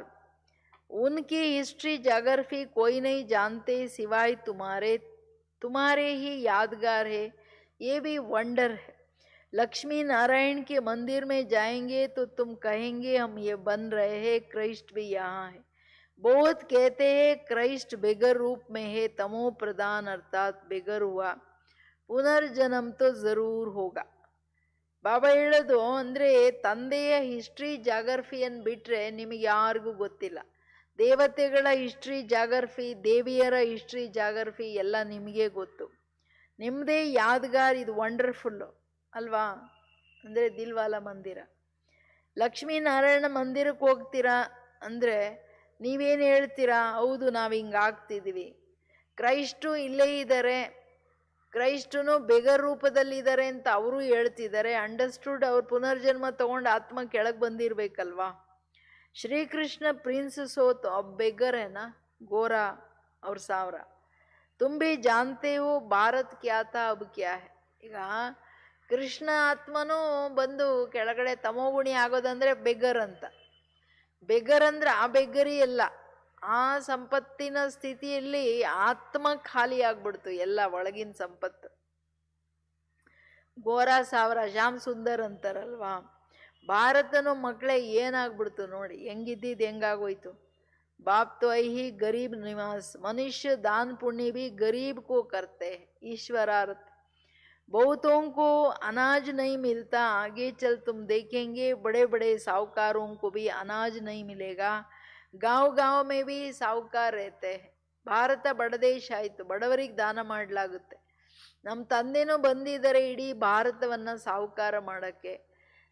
S1: उनकी हिस्ट्री जाग्राफी कोई नहीं जानते सिवाय तुम्हारे ही यादगार है, ये भी वंडर है. लक्ष्मी नारायण के मंदिर में जाएंगे तो तुम कहेंगे हम ये बन रहे हैं, क्राइस्ट भी यहाँ है. बहुत कहते हैं क्राइस्ट बेगर रूप में है, तमो प्रधान अर्थात बेगर हुआ, ಪುನರ್ಜನ್ಮ ತೋ ಜರೂರ್ ಹೋಗ. ಬಾಬಾ ಹೇಳೋದು ಅಂದರೆ ತಂದೆಯ ಹಿಸ್ಟ್ರಿ ಜಾಗ್ರಫಿಯನ್ನು ಬಿಟ್ಟರೆ ನಿಮಗೆ ಯಾರಿಗೂ ಗೊತ್ತಿಲ್ಲ. ದೇವತೆಗಳ ಹಿಸ್ಟ್ರಿ ಜಾಗ್ರಫಿ, ದೇವಿಯರ ಹಿಸ್ಟ್ರಿ ಜಾಗ್ರಫಿ ಎಲ್ಲ ನಿಮಗೆ ಗೊತ್ತು. ನಿಮ್ಮದೇ ಯಾದಗಾರ್ ಇದು ವಂಡರ್ಫುಲ್ಲು ಅಲ್ವಾ? ಅಂದರೆ ದಿಲ್ವಾಲ ಮಂದಿರ. ಲಕ್ಷ್ಮೀನಾರಾಯಣ ಮಂದಿರಕ್ಕೆ ಹೋಗ್ತೀರಾ ಅಂದರೆ ನೀವೇನು ಹೇಳ್ತೀರಾ? ಹೌದು, ನಾವು ಹಿಂಗೆ ಆಗ್ತಿದ್ದೀವಿ. ಕ್ರೈಸ್ಟು ಇಲ್ಲೇ ಇದ್ದಾರೆ, ಕ್ರೈಸ್ಟನು ಬೆಗರ್ ರೂಪದಲ್ಲಿದ್ದಾರೆ ಅಂತ ಅವರು ಹೇಳ್ತಿದ್ದಾರೆ. ಅಂಡರ್ಸ್ಟೂಡ್. ಅವ್ರ ಪುನರ್ಜನ್ಮ ತಗೊಂಡು ಆತ್ಮ ಕೆಳಗೆ ಬಂದಿರಬೇಕಲ್ವಾ? ಶ್ರೀಕೃಷ್ಣ ಪ್ರಿನ್ಸ್ ಸೋತ್ अब बेगर है ना, गोरा और सावरा. तुम भी जानते हो भारत क्या था अब क्या है. ಈಗ ಕೃಷ್ಣ ಆತ್ಮನೂ ಬಂದು ಕೆಳಗಡೆ ತಮೋಗುಣಿ ಆಗೋದಂದ್ರೆ ಬೆಗರ್ ಅಂತ. ಬೆಗರ್ ಅಂದ್ರೆ ಆ ಬೆಗ್ಗರಿ ಎಲ್ಲ, ಆ ಸಂಪತ್ತಿನ ಸ್ಥಿತಿಯಲ್ಲಿ ಆತ್ಮ ಖಾಲಿ ಆಗ್ಬಿಡ್ತು, ಎಲ್ಲ ಒಳಗಿನ ಸಂಪತ್ತು. ಗೋರಾ ಸಾವಿರ ಶ್ಯಾಮ್ ಸುಂದರ್ ಅಂತಾರಲ್ವಾ? ಭಾರತನೂ ಮಕ್ಕಳೇ ಏನಾಗ್ಬಿಡ್ತು ನೋಡಿ, ಹೆಂಗಿದ್ದಿದ್ದು ಹೆಂಗಾಗೋಯ್ತು. ಬಾಪ್ ತೋ ಐಹಿ ಗರೀಬ್ ನಿವಾಸ್, ಮನುಷ್ಯ ದಾನ್ ಪುಣ್ಯ भी गरीब को करते हैं, ईश्वरार्थ. बहुतों को अनाज नहीं मिलता, आगे चल तुम देखेंगे बड़े बड़े साहूकारों को भी अनाज नहीं मिलेगा. गांव गांव में भी साहूकार रहते हैं. ಭಾರತ ಬಡ ದೇಶ ಆಯಿತು, ಬಡವರಿಗೆ ದಾನ ಮಾಡಲಾಗುತ್ತೆ. ನಮ್ಮ ತಂದೆನೂ ಬಂದಿದ್ದಾರೆ ಇಡೀ ಭಾರತವನ್ನು ಸಾಹುಕಾರ ಮಾಡೋಕ್ಕೆ.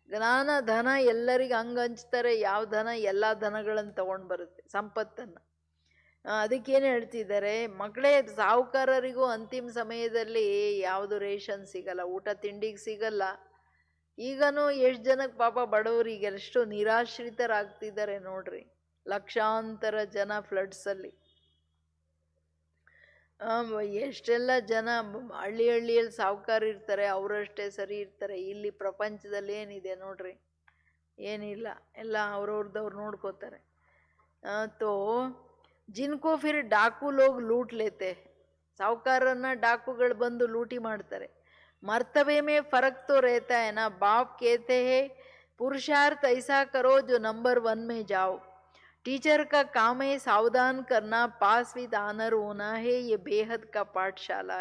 S1: ಜ್ಞಾನ ಧನ ಎಲ್ಲರಿಗೆ ಹಂಗೆ ಹಂಚ್ತಾರೆ. ಯಾವ ಧನ? ಎಲ್ಲ ಧನಗಳನ್ನು ತಗೊಂಡು ಬರುತ್ತೆ, ಸಂಪತ್ತನ್ನು. ಅದಕ್ಕೇನು ಹೇಳ್ತಿದ್ದಾರೆ ಮಕ್ಕಳೇ, ಸಾಹುಕಾರರಿಗೂ ಅಂತಿಮ ಸಮಯದಲ್ಲಿ ಯಾವುದು ರೇಷನ್ ಸಿಗಲ್ಲ, ಊಟ ತಿಂಡಿಗೆ ಸಿಗಲ್ಲ. ಈಗನೂ ಎಷ್ಟು ಜನಕ್ಕೆ ಪಾಪ ಬಡವರಿಗೆ ಎಷ್ಟು ನಿರಾಶ್ರಿತರಾಗ್ತಿದ್ದಾರೆ ನೋಡ್ರಿ. ಲಕ್ಷಾಂತರ ಜನ ಫ್ಲಡ್ಸಲ್ಲಿ. ಎಷ್ಟೆಲ್ಲ ಜನ ಹಳ್ಳಿಯಲ್ಲಿ ಸಾಹುಕಾರ ಇರ್ತಾರೆ, ಅವರಷ್ಟೇ ಸರಿ ಇರ್ತಾರೆ. ಇಲ್ಲಿ ಪ್ರಪಂಚದಲ್ಲಿ ಏನಿದೆ ನೋಡ್ರಿ, ಏನಿಲ್ಲ, ಎಲ್ಲ ಅವ್ರವ್ರದವ್ರು ನೋಡ್ಕೋತಾರೆ. ತೋ ಜಿನ್ಕೋ ಫಿರ್ ಡಾಕು ಲೋಗ್ ಲೂಟ್ ಲೇತೆ, ಸಾಹುಕಾರನ್ನ ಡಾಕುಗಳು ಬಂದು ಲೂಟಿ ಮಾಡ್ತಾರೆ. ಮರ್ತವೆ ಮೇ ಫರಕ್ ತೋ ರೇತಾ ಹೈ ನಾ. ಬಾಪ್ ಕೇತೆ ಹೇ पुरुषार्थ ऐसा करो जो नंबर 1 में जाओ. टीचर का काम है सावधान करना, पास विद आनर होना है. ये बेहद का ಪಾಠಶಾಲಾ.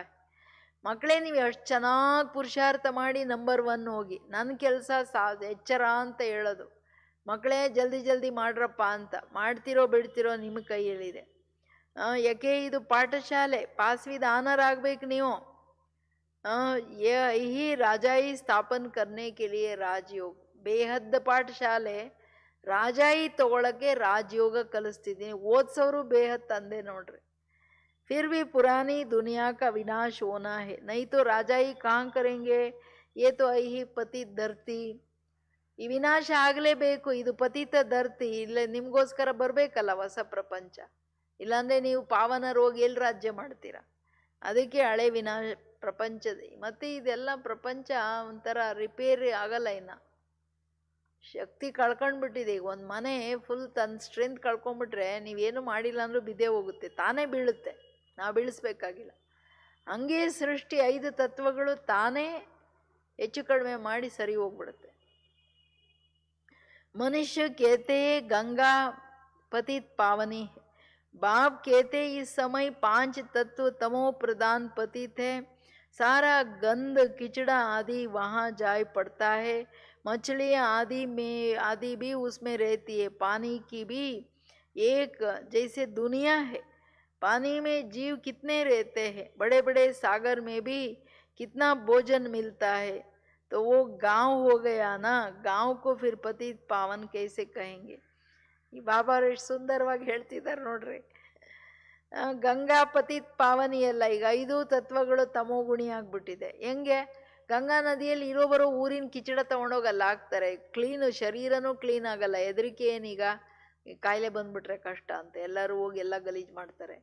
S1: ಮಕ್ಕಳೇ, ನೀವು ಎಷ್ಟು ಚೆನ್ನಾಗಿ ಪುರುಷಾರ್ಥ ಮಾಡಿ ನಂಬರ್ 1 ಹೋಗಿ. ನನ್ನ ಕೆಲಸ ಎಚ್ಚರ ಅಂತ ಹೇಳೋದು. ಮಕ್ಕಳೇ ಜಲ್ದಿ ಜಲ್ದಿ ಮಾಡ್ರಪ್ಪ ಅಂತ. ಮಾಡ್ತಿರೋ ಬಿಡ್ತಿರೋ ನಿಮ್ಮ ಕೈಯಲ್ಲಿದೆ. ಯಾಕೆ ಇದು ಪಾಠಶಾಲೆ. ಪಾಸ್ ವಿದ್ ಆನರ್ ಆಗ್ಬೇಕು ನೀವು. यही राजाई स्थापन करने के लिए राजयोग. ಬೇಹದ್ದ ಪಾಠಶಾಲೆ. ರಾಜಾಯಿ ತಗೊಳಕ್ಕೆ ರಾಜಯೋಗ ಕಲಿಸ್ತಿದ್ದೀನಿ. ಓದ್ಸೋರು ಬೇಹದ್ ತಂದೆ ನೋಡ್ರಿ. फिर भी पुरानी दुनिया का विनाश होना है, नहीं तो राजाई कहाँ करेंगे. ये तो ಐಹಿ ಪತಿ ಧರ್ತಿ. ಈ ವಿನಾಶ ಆಗಲೇಬೇಕು. ಇದು ಪತಿತ ಧರ್ತಿ. ಇಲ್ಲ ನಿಮಗೋಸ್ಕರ ಬರಬೇಕಲ್ಲ ಹೊಸ ಪ್ರಪಂಚ. ಇಲ್ಲಾಂದರೆ ನೀವು ಪಾವನ ರೋಗಿ ಎಲ್ಲಿ ರಾಜ್ಯ ಮಾಡ್ತೀರಾ? ಅದಕ್ಕೆ ಹಳೆ ವಿನಾಶ ಪ್ರಪಂಚದ. ಮತ್ತು ಇದೆಲ್ಲ ಪ್ರಪಂಚ ಒಂಥರ ರಿಪೇರಿ ಆಗಲ್ಲ. ಇನ್ನು ಶಕ್ತಿ ಕಳ್ಕೊಂಡ್ಬಿಟ್ಟಿದೆ. ಈಗ ಒಂದು ಮನೆ ಫುಲ್ ತನ್ನ ಸ್ಟ್ರೆಂತ್ ಕಳ್ಕೊಂಡ್ಬಿಟ್ರೆ ನೀವೇನು ಮಾಡಿಲ್ಲ ಅಂದರೂ ಬಿದ್ದೇ ಹೋಗುತ್ತೆ, ತಾನೇ ಬೀಳುತ್ತೆ, ನಾವು ಬೀಳಿಸ್ಬೇಕಾಗಿಲ್ಲ. ಹಂಗೆ ಸೃಷ್ಟಿ 5 ತತ್ವಗಳು ತಾನೇ ಹೆಚ್ಚು ಕಡಿಮೆ ಮಾಡಿ ಸರಿ ಹೋಗ್ಬಿಡುತ್ತೆ. मनुष्य कहते गंगा पतित पावनी है. बाप कहते इस समय 5 तत्व तमो प्रधान पतित है. सारा गंद किचड़ा आदि वहाँ जाए पड़ता है. मछलियाँ आदि भी उसमें रहती है. पानी की भी एक जैसे दुनिया है, पानी में जीव कितने रहते हैं, बड़े बड़े सागर में भी कितना भोजन मिलता है, तो वो गांव हो गया ना, गांव को फिर पतित पावन कैसे कहेंगे? ಈ ಬಾಬಾರು ಎಷ್ಟು ಸುಂದರವಾಗಿ ಹೇಳ್ತಿದ್ದಾರೆ ನೋಡ್ರಿ. ಗಂಗಾ ಪತಿತ್ ಪಾವನಿ ಎಲ್ಲ ಈಗ 5 ತತ್ವಗಳು ತಮೋಗುಣಿ ಆಗ್ಬಿಟ್ಟಿದೆ. ಹೆಂಗೆ? ಗಂಗಾ ನದಿಯಲ್ಲಿ ಇರೋಬರೋ ಊರಿನ ಕಿಚಡ ತಗೊಂಡೋಗಲ್ಲ ಹಾಕ್ತಾರೆ, ಕ್ಲೀನು, ಶರೀರನೂ ಕ್ಲೀನ್ ಆಗಲ್ಲ. ಹೆದರಿಕೆ ಏನೀಗ? ಕಾಯಿಲೆ ಬಂದ್ಬಿಟ್ರೆ ಕಷ್ಟ ಅಂತ ಎಲ್ಲರೂ ಹೋಗಿ ಎಲ್ಲ ಗಲೀಜು ಮಾಡ್ತಾರೆ.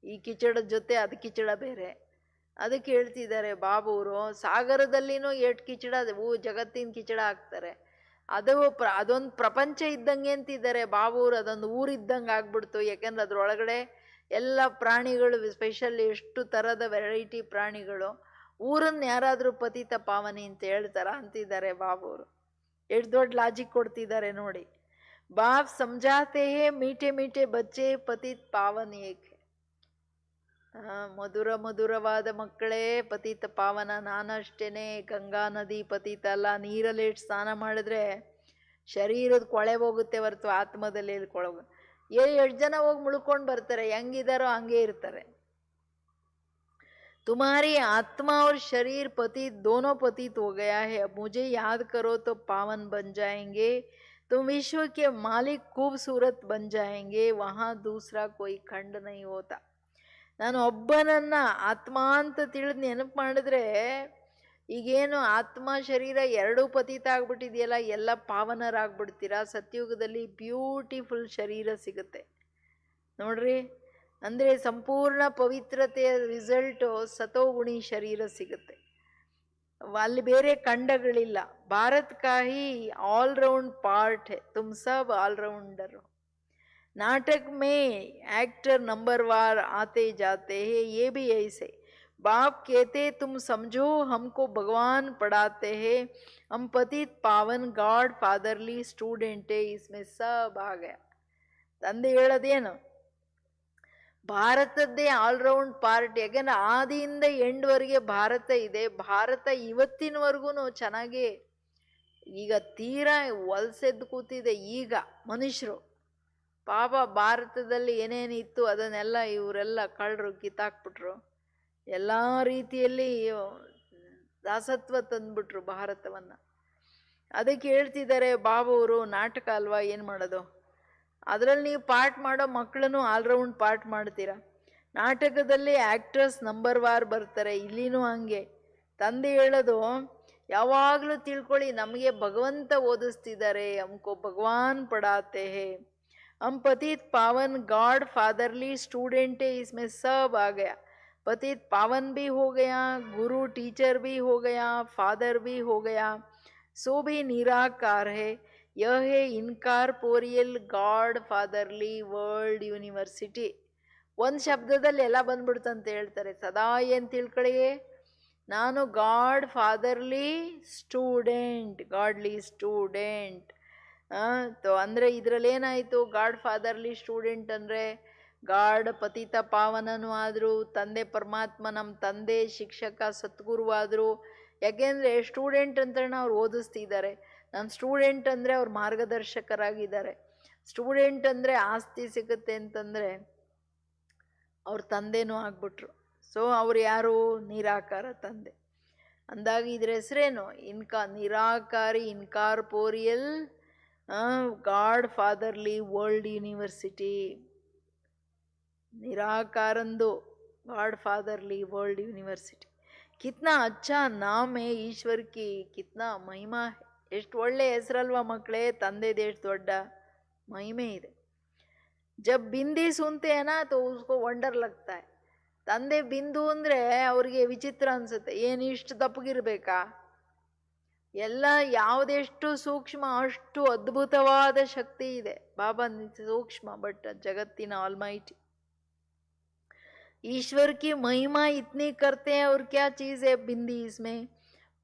S1: ಈ ಕಿಚಡದ ಜೊತೆ ಅದು ಕಿಚಡ ಬೇರೆ. ಅದಕ್ಕೆ ಹೇಳ್ತಿದ್ದಾರೆ ಬಾಬುವರು, ಸಾಗರದಲ್ಲಿನೂ ಎಷ್ಟು ಕಿಚಡ, ಜಗತ್ತಿನ ಕಿಚಡ ಹಾಕ್ತಾರೆ. ಅದೊಂದು ಪ್ರಪಂಚ ಇದ್ದಂಗೆ ಅಂತಿದ್ದಾರೆ ಬಾಬುವರು. ಅದೊಂದು ಊರಿದ್ದಂಗೆ ಆಗ್ಬಿಡ್ತು. ಯಾಕೆಂದ್ರೆ ಅದ್ರೊಳಗಡೆ ಎಲ್ಲ ಪ್ರಾಣಿಗಳು, ಸ್ಪೆಷಲ್ ಎಷ್ಟು ಥರದ ವೆರೈಟಿ ಪ್ರಾಣಿಗಳು. ಊರನ್ನು ಯಾರಾದರೂ ಪತಿತ ಪಾವನಿ ಅಂತ ಹೇಳ್ತಾರ ಅಂತಿದ್ದಾರೆ ಬಾಬುವರು. ಎಷ್ಟು ದೊಡ್ಡ ಲಾಜಿಕ್ ಕೊಡ್ತಿದ್ದಾರೆ ನೋಡಿ. ಬಾಪ್ ಸಮझाते हैं मीठे मीठे बच्चे पतित पावन एक है. ಮಧುರ ಮಧುರವಾದ ಮಕ್ಕಳೇ ಪತಿತ ಪಾವನ. ನಾನಷ್ಟೇನೆ ಗಂಗಾ ನದಿ ಪತಿತ ಅಲ್ಲ. ನೀರಲ್ಲಿ ಎಷ್ಟು ಸ್ನಾನ ಮಾಡಿದ್ರೆ ಶರೀರದ ಕೊಳೆ ಹೋಗುತ್ತೆ ಹೊರತು ಆತ್ಮದಲ್ಲಿ ಕೊಳಗ. ಎಷ್ಟು ಜನ ಹೋಗಿ ಮುಳ್ಕೊಂಡು ಬರ್ತಾರೆ, ಹೆಂಗಿದಾರೋ ಹಂಗೆ ಇರ್ತಾರೆ. तुम्हारी आत्मा और शरीर पतित दोनों पतित हो गया है, अब मुझे याद करो तो पावन बन जाएंगे. तुम विश्व के मालिक खूबसूरत बन जाएंगे, वहाँ दूसरा कोई खंड नहीं होता. ನಾನು ಒಬ್ಬನನ್ನ ಆತ್ಮ ಅಂತ ತಿಳಿದು ನೆನಪು ಮಾಡಿದ್ರೆ, ಈಗೇನು ಆತ್ಮ ಶರೀರ ಎರಡೂ ಪತಿತ ಆಗ್ಬಿಟ್ಟಿದೆಯಲ್ಲ, ಎಲ್ಲ ಪಾವನರಾಗ್ಬಿಡ್ತೀರಾ. ಸತ್ಯುಗದಲ್ಲಿ ಬ್ಯೂಟಿಫುಲ್ ಶರೀರ ಸಿಗುತ್ತೆ ನೋಡ್ರಿ. ಅಂದರೆ ಸಂಪೂರ್ಣ ಪವಿತ್ರತೆಯ ರಿಸಲ್ಟು ಸತೋಗುಣಿ ಶರೀರ ಸಿಗುತ್ತೆ. ಅಲ್ಲಿ ಬೇರೆ ಖಂಡಗಳಿಲ್ಲ. ಭಾರತ್ ಕಾ ಹಿ ಆಲ್ರೌಂಡ್ ಪಾರ್ಟ್ ಹೈ, ತುಮ್ ಸಬ್ ಆಲ್ರೌಂಡರ್. नाटक में एक्टर नंबरवार आते जाते हैं, ये भी ऐसे. बाप कहते तुम समझो हमको भगवान पढ़ाते हैं, हम पतित पावन गॉड फादरली स्टूडेंट है, इसमें सब आ गया. ತಂದೆ ಹೇಳೋದೇನು? ಭಾರತದ್ದೇ ಆಲ್ರೌಂಡ್ ಪಾರ್ಟ್. ಯಾಕೆಂದ್ರೆ ಆದಿಯಿಂದ ಎಂಡ್ವರೆಗೆ ಭಾರತ ಇದೆ. ಭಾರತ ಇವತ್ತಿನವರೆಗೂ ಚೆನ್ನಾಗಿ ಈಗ ತೀರಾ ವಲಸೆದ್ದು ಕೂತಿದೆ. ಈಗ ಮನುಷ್ಯರು ಪಾಪ ಭಾರತದಲ್ಲಿ ಏನೇನಿತ್ತು ಅದನ್ನೆಲ್ಲ ಇವರೆಲ್ಲ ಕಳ್ಳರು ಕಿತ್ತಾಕ್ಬಿಟ್ರು. ಎಲ್ಲ ರೀತಿಯಲ್ಲಿ ದಾಸತ್ವ ತಂದ್ಬಿಟ್ರು ಭಾರತವನ್ನು. ಅದಕ್ಕೆ ಹೇಳ್ತಿದ್ದಾರೆ ಬಾಬುವರು, ನಾಟಕ ಅಲ್ವಾ, ಏನು ಮಾಡೋದು? ಅದರಲ್ಲಿ ನೀವು ಪಾರ್ಟ್ ಮಾಡೋ ಮಕ್ಕಳನ್ನು ಆಲ್ರೌಂಡ್ ಪಾರ್ಟ್ ಮಾಡ್ತೀರಾ. ನಾಟಕದಲ್ಲಿ ಆ್ಯಕ್ಟರ್ಸ್ ನಂಬರ್ ವಾರ್ ಬರ್ತಾರೆ. ಇಲ್ಲಿನೂ ಹಂಗೆ. ತಂದೆ ಹೇಳೋದು ಯಾವಾಗಲೂ ತಿಳ್ಕೊಳ್ಳಿ, ನಮಗೆ ಭಗವಂತ ಓದಿಸ್ತಿದ್ದಾರೆ. ಹಮ್ಕೋ ಭಗವಾನ್ ಪಡಾತೆ ಹೇ, हम पतित पावन गॉड फादरली स्टूडेंट है, इसमें सब आ गया. पतित पावन भी हो गया, गुरु टीचर भी हो गया, फादर भी हो गया, सो भी निराकार है. यह है इनकार्पोरियल गॉड फादरली ವರ್ಲ್ಡ್ ಯೂನಿವರ್ಸಿಟಿ. ಒಂದು ಶಬ್ದದಲ್ಲಿ ಎಲ್ಲ ಬಂದ್ಬಿಡ್ತಂತ ಹೇಳ್ತಾರೆ. ಸದಾ ಏನು ತಿಳ್ಕೊಳ್ಳಿ, ನಾನು god fatherly student, godly student. ಅಂದರೆ ಇದರಲ್ಲಿ ಏನಾಯಿತು? ಗಾಡ್ ಫಾದರ್ಲಿ ಸ್ಟೂಡೆಂಟ್ ಅಂದರೆ ಗಾಡ್ ಪತಿತ ಪಾವನನೂ ಆದರು, ತಂದೆ ಪರಮಾತ್ಮ ನಮ್ಮ ತಂದೆ ಶಿಕ್ಷಕ ಸದ್ಗುರುವಾದರು. ಯಾಕೆಂದರೆ ಸ್ಟೂಡೆಂಟ್ ಅಂತೇಳಿ ಅವ್ರು ಓದಿಸ್ತಿದ್ದಾರೆ. ನನ್ನ ಸ್ಟೂಡೆಂಟ್ ಅಂದರೆ ಅವ್ರು ಮಾರ್ಗದರ್ಶಕರಾಗಿದ್ದಾರೆ. ಸ್ಟೂಡೆಂಟ್ ಅಂದರೆ ಆಸ್ತಿ ಸಿಗುತ್ತೆ ಅಂತಂದರೆ ಅವ್ರ ತಂದೆನೂ ಆಗ್ಬಿಟ್ರು. ಸೊ ಅವ್ರು ಯಾರು? ನಿರಾಕಾರ ತಂದೆ. ಅಂದಾಗ ಇದ್ರ ಹೆಸರೇನು? ನಿರಾಕಾರಿ, incorporeal God fatherly world university. निराकारंदो गॉड फादरली वर्ल्ड यूनिवर्सिटी. कितना अच्छा नाम है ईश्वर की, कितना महिमा है. ಎಷ್ಟು ಒಳ್ಳೆ ಹೆಸರಲ್ವಾ ಮಕ್ಕಳೇ? ತಂದೆದು ಎಷ್ಟು ದೊಡ್ಡ ಮಹಿಮೆ ಇದೆ. जब बिंदी सुनते हैं ना तो उसको ವಂಡರ್ लगता है. ತಂದೆ ಬಿಂದು ಅಂದರೆ ಅವ್ರಿಗೆ ವಿಚಿತ್ರ ಅನಿಸುತ್ತೆ. ಏನು ಇಷ್ಟು ದಪ್ಪಗಿರ್ಬೇಕಾ? ಎಲ್ಲ ಯಾವುದೆಷ್ಟು ಸೂಕ್ಷ್ಮ ಅಷ್ಟು ಅದ್ಭುತವಾದ ಶಕ್ತಿ ಇದೆ. ಬಾಬಾ ಸೂಕ್ಷ್ಮ, ಬಟ್ ಜಗತ್ತಿನ ಆಲ್ಮೈಟಿ. ईश्वर की महिमा इतनी करते हैं और क्या चीज है बिंदी, इसमें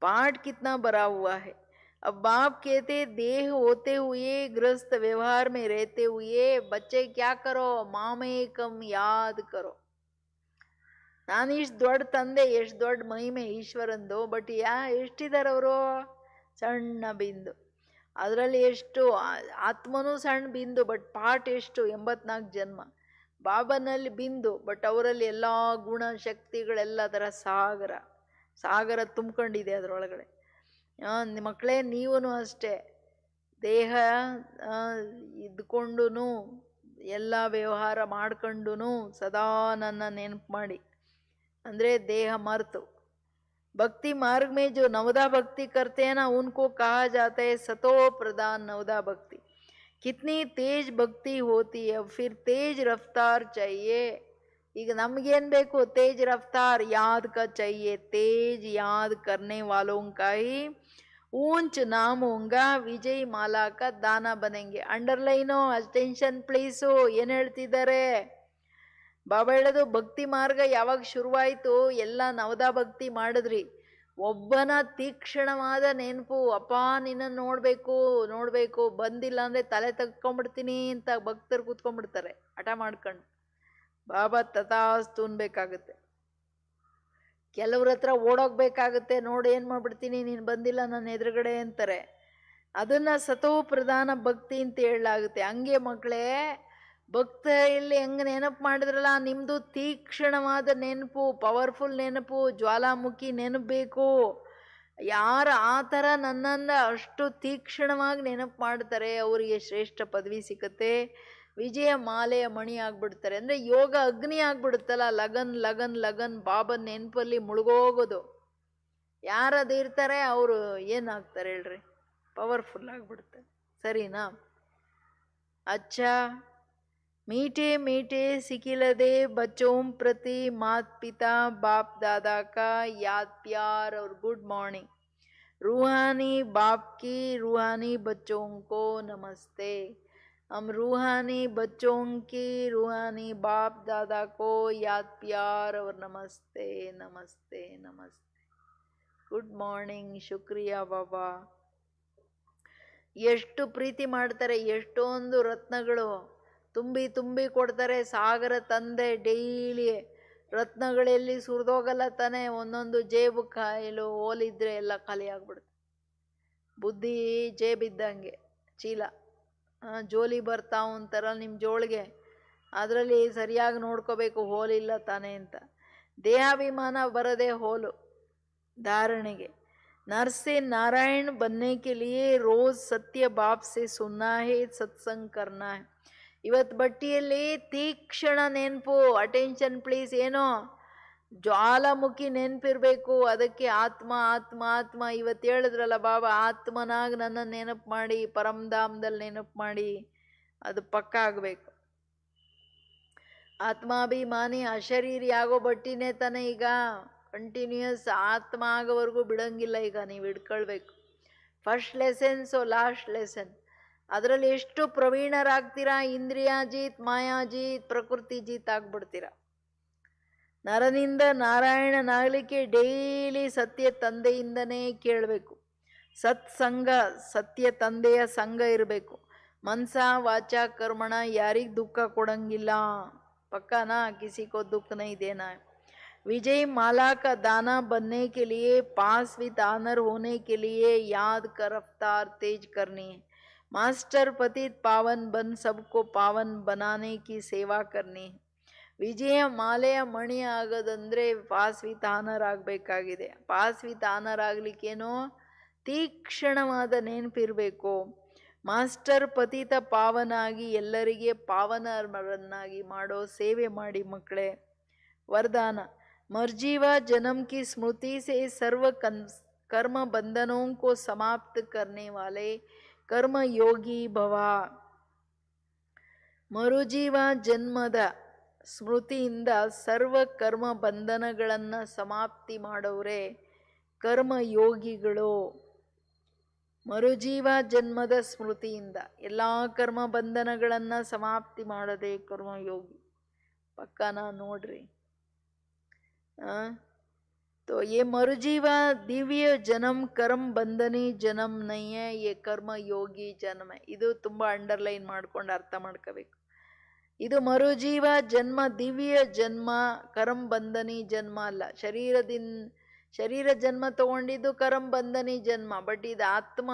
S1: पाठ कितना भरा हुआ है. अब बाप कहते देह होते हुए गृहस्थ व्यवहार में रहते हुए बच्चे क्या करो? मामेकम याद करो. ನಾನು ಇಷ್ಟು ದೊಡ್ಡ ತಂದೆ, ಎಷ್ಟು ದೊಡ್ಡ ಮಹಿಮೆ ಈಶ್ವರಂದು. ಬಟ್ ಎಷ್ಟಿದ್ದಾರೆ ಅವರು? ಸಣ್ಣ ಬಿಂದು. ಅದರಲ್ಲಿ ಎಷ್ಟು ಆತ್ಮನೂ ಸಣ್ಣ ಬಿಂದು, ಬಟ್ ಪಾಠ ಎಷ್ಟು? 84 ಜನ್ಮ. ಬಾಬನಲ್ಲಿ ಬಿಂದು, ಬಟ್ ಅವರಲ್ಲಿ ಎಲ್ಲ ಗುಣ ಶಕ್ತಿಗಳೆಲ್ಲ ಅದರ ಸಾಗರ ತುಂಬ್ಕೊಂಡಿದೆ ಅದರೊಳಗಡೆ. ಮಕ್ಕಳೇ, ನೀವೂ ಅಷ್ಟೇ ದೇಹ ಇದ್ಕೊಂಡು ಎಲ್ಲ ವ್ಯವಹಾರ ಮಾಡ್ಕೊಂಡು ಸದಾ ನನ್ನ ನೆನಪು ಮಾಡಿ, ಅಂದರೆ ದೇಹ ಮರೆತು. भक्ति मार्ग में जो नवदा भक्ति करते हैं ना, उनको कहा जाता है सतो प्रधान नवदा भक्ति. कितनी तेज भक्ति होती है, फिर तेज रफ्तार चाहिए. ಈಗ ನಮಗೇನು ಬೇಕು? तेज रफ्तार याद का चाहिए. तेज याद करने वालों का ही ऊंच नाम होगा, विजय माला का दाना बनेंगे. Underline, attention please. ಏನು ಹೇಳ್ತಿದ್ದಾರೆ ಬಾಬಾ? ಹೇಳೋದು ಭಕ್ತಿ ಮಾರ್ಗ ಯಾವಾಗ ಶುರುವಾಯಿತು? ಎಲ್ಲ ನವದಾ ಭಕ್ತಿ ಮಾಡಿದ್ರಿ. ಒಬ್ಬನ ತೀಕ್ಷ್ಣವಾದ ನೆನಪು, ಅಪ್ಪ ನಿನ್ನ ನೋಡಬೇಕು, ಬಂದಿಲ್ಲ ಅಂದರೆ ತಲೆ ತಗ್ಕೊಂಡ್ಬಿಡ್ತೀನಿ ಅಂತ ಭಕ್ತರು ಕೂತ್ಕೊಂಡ್ಬಿಡ್ತಾರೆ ಹಠ ಮಾಡ್ಕೊಂಡು. ಬಾಬಾ ತಥಾಸ್ತು ಅನ್ಬೇಕಾಗುತ್ತೆ. ಕೆಲವ್ರ ಹತ್ರ ಓಡೋಗ್ಬೇಕಾಗುತ್ತೆ, ನೋಡಿ ಏನು ಮಾಡ್ಬಿಡ್ತೀನಿ, ನೀನು ಬಂದಿಲ್ಲ ನನ್ನ ಎದುರುಗಡೆ ಅಂತಾರೆ. ಅದನ್ನ ಸತೋ ಪ್ರಧಾನ ಭಕ್ತಿ ಅಂತ ಹೇಳಲಾಗುತ್ತೆ. ಹಂಗೆ ಮಕ್ಕಳೇ, ಭಕ್ತಿಯಲ್ಲಿ ಹೆಂಗೆ ನೆನಪು ಮಾಡಿದ್ರಲ್ಲ, ನಿಮ್ಮದು ತೀಕ್ಷ್ಣವಾದ ನೆನಪು, ಪವರ್ಫುಲ್ ನೆನಪು, ಜ್ವಾಲಾಮುಖಿ ನೆನಪು ಬೇಕು. ಯಾರು ಆ ಥರ ನನ್ನನ್ನು ಅಷ್ಟು ತೀಕ್ಷ್ಣವಾಗಿ ನೆನಪು ಮಾಡ್ತಾರೆ ಅವರಿಗೆ ಶ್ರೇಷ್ಠ ಪದವಿ ಸಿಕ್ಕತ್ತೆ, ವಿಜಯ ಮಾಲೆಯ ಮಣಿ ಆಗ್ಬಿಡ್ತಾರೆ. ಅಂದರೆ ಯೋಗ ಅಗ್ನಿ ಆಗ್ಬಿಡುತ್ತಲ್ಲ, ಲಗನ್ ಲಗನ್ ಲಗನ್ ಬಾಬನ್ ನೆನಪಲ್ಲಿ ಮುಳುಗೋಗೋದು. ಯಾರದು ಇರ್ತಾರೆ ಅವರು ಏನಾಗ್ತಾರೆ ಹೇಳ್ರಿ? ಪವರ್ಫುಲ್ ಆಗಿಬಿಡ್ತಾರೆ. ಸರಿನಾ? ಅಚ್ಚಾ, मीठे मीठे सिखिलदे बच्चों प्रति माता पिता बाप दादा का याद प्यार और गुड मॉर्निंग. रूहानी बाप की रूहानी बच्चों को नमस्ते. हम रूहानी बच्चों की रूहानी बाप दादा को याद प्यार और नमस्ते नमस्ते नमस्ते. गुड मॉर्निंग, ಶುಕ್ರಿಯಾ ಬಾಬಾ. ಎಷ್ಟು ಪ್ರೀತಿ ಮಾಡ್ತಾರೆ, ಎಷ್ಟೊಂದು ರತ್ನಗಳು ತುಂಬಿ ಕೊಡ್ತಾರೆ. ಸಾಗರ ತಂದೆ ಡೈಲಿ ರತ್ನಗಳೆಲ್ಲಿ ಸುರಿದೋಗಲ್ಲ ತಾನೆ. ಒಂದೊಂದು ಜೇಬು ಕಾಯಿಲು ಹೋಲಿದ್ರೆ ಎಲ್ಲ ಖಾಲಿ ಆಗ್ಬಿಡುತ್ತೆ. ಬುದ್ಧಿ ಜೇಬಿದ್ದಂಗೆ ಚೀಲ, ಜೋಲಿ ಬರ್ತಾವ ಒಂಥರ ನಿಮ್ಮ ಜೋಳಿಗೆ, ಅದರಲ್ಲಿ ಸರಿಯಾಗಿ ನೋಡ್ಕೋಬೇಕು ಹೋಲಿಲ್ಲ ತಾನೆ ಅಂತ. ದೇಹಾಭಿಮಾನ ಬರದೆ ಹೋಲು धारणे. नर से नारायण बनने के लिए रोज सत्य बाप से सुनना है, सत्संग करना है. ಇವತ್ತು ಬಟ್ಟಿಯಲ್ಲಿ ತೀಕ್ಷ್ಣ ನೆನಪು, ಅಟೆನ್ಷನ್ ಪ್ಲೀಸ್. ಏನೋ ಜ್ವಾಲಾಮುಖಿ ನೆನಪಿರ್ಬೇಕು. ಅದಕ್ಕೆ ಆತ್ಮ ಆತ್ಮ ಆತ್ಮ ಇವತ್ತು ಹೇಳಿದ್ರಲ್ಲ ಬಾಬಾ, ಆತ್ಮನಾಗ ನನ್ನ ನೆನಪು ಮಾಡಿ, ಪರಮಧಾಮದಲ್ಲಿ ನೆನಪು ಮಾಡಿ, ಅದು ಪಕ್ಕ ಆಗಬೇಕು. ಆತ್ಮಾಭಿಮಾನಿ ಅಶರೀರಿ ಆಗೋ ಬಟ್ಟಿನೇ ತಾನೆ ಈಗ. ಕಂಟಿನ್ಯೂಯಸ್ ಆತ್ಮ ಆಗೋವರೆಗೂ ಬಿಡಂಗಿಲ್ಲ. ಈಗ ನೀವು ಹಿಡ್ಕೊಳ್ಬೇಕು. ಫಸ್ಟ್ ಲೆಸನ್ಸು ಲಾಸ್ಟ್ ಲೆಸನ್, ಅದರಲ್ಲಿ ಎಷ್ಟು ಪ್ರವೀಣರಾಗ್ತೀರಾ? ಇಂದ್ರಿಯಾಜೀತ್, ಮಾಯಾಜೀತ್, ಪ್ರಕೃತಿ ಜೀತ್ ಆಗ್ಬಿಡ್ತೀರ. ನರನಿಂದ ನಾರಾಯಣನಾಗಲಿಕ್ಕೆ ಡೈಲಿ ಸತ್ಯ ತಂದೆಯಿಂದನೇ ಕೇಳಬೇಕು. ಸತ್ಸಂಗ, ಸತ್ಯ ತಂದೆಯ ಸಂಘ ಇರಬೇಕು. ಮನ್ಸ ವಾಚ ಕರ್ಮಣ ಯಾರಿಗೆ ದುಃಖ ಕೊಡಂಗಿಲ್ಲ. ಪಕ್ಕಾನಾ? ಕಿಸಿಕೋ ದುಃಖ ನೈ ದೇನಾ. विजय माला का दाना बनने के लिए, पास विद ऑनर होने के लिए याद का रफ्तार तेज करनी है. मास्टर पतित पावन बन सबको पावन बनाने की सेवा करनी है. ವಿಜಯ ಮಾಲೆಯ ಮಣಿ ಆಗೋದಂದ್ರೆ ಪಾಸ್ ವಿತ್ ಆನರ್ ಆಗಬೇಕಾಗಿದೆ. ಪಾಸ್ ವಿತ್ ಆನರ್ ಆಗಲಿಕ್ಕೇನೋ ತೀಕ್ಷ್ಣವಾದ ನೆನಪಿರಬೇಕು. ಮಾಸ್ಟರ್ ಪತಿತ ಪಾವನಾಗಿ ಎಲ್ಲರಿಗೆ ಪಾವನರನ್ನಾಗಿ ಮಾಡೋ ಸೇವೆ ಮಾಡಿ ಮಕ್ಕಳೇ. ವರದಾನ. मर्जीवा जन्म की स्मृति से सर्व कर्म बंधनों को समाप्त करने वाले कर्म योगी भवा. ಮರುಜೀವ ಜನ್ಮದ ಸ್ಮೃತಿಯಿಂದ ಸರ್ವ ಕರ್ಮ ಬಂಧನಗಳನ್ನು ಸಮಾಪ್ತಿ ಮಾಡೋರೆ ಕರ್ಮಯೋಗಿಗಳು. ಮರುಜೀವ ಜನ್ಮದ ಸ್ಮೃತಿಯಿಂದ ಎಲ್ಲ ಕರ್ಮ ಬಂಧನಗಳನ್ನು ಸಮಾಪ್ತಿ ಮಾಡೋದೇ ಕರ್ಮಯೋಗಿ. ಪಕ್ಕನಾ? ನೋಡ್ರಿ. तो ये मरुजीवा दिव्य जन्म कर्म बंधनी जन्म नहीं है, ये कर्म योगी जन्म है. ಇದು ತುಂಬಾ ಅಂಡರ್ಲೈನ್ ಮಾಡ್ಕೊಂಡು ಅರ್ಥ ಮಾಡ್ಕೋಬೇಕು. ಇದು ಮರುಜೀವ ಜನ್ಮ, ದಿವ್ಯ ಜನ್ಮ, ಕರ್ಮ ಬಂಧನಿ ಜನ್ಮ ಅಲ್ಲ. ಶರೀರ ಜನ್ಮ ತಗೊಂಡಿದ್ದು ಕರ್ಮ ಬಂಧನಿ ಜನ್ಮ. ಬಟ್ ಇದು ಆತ್ಮ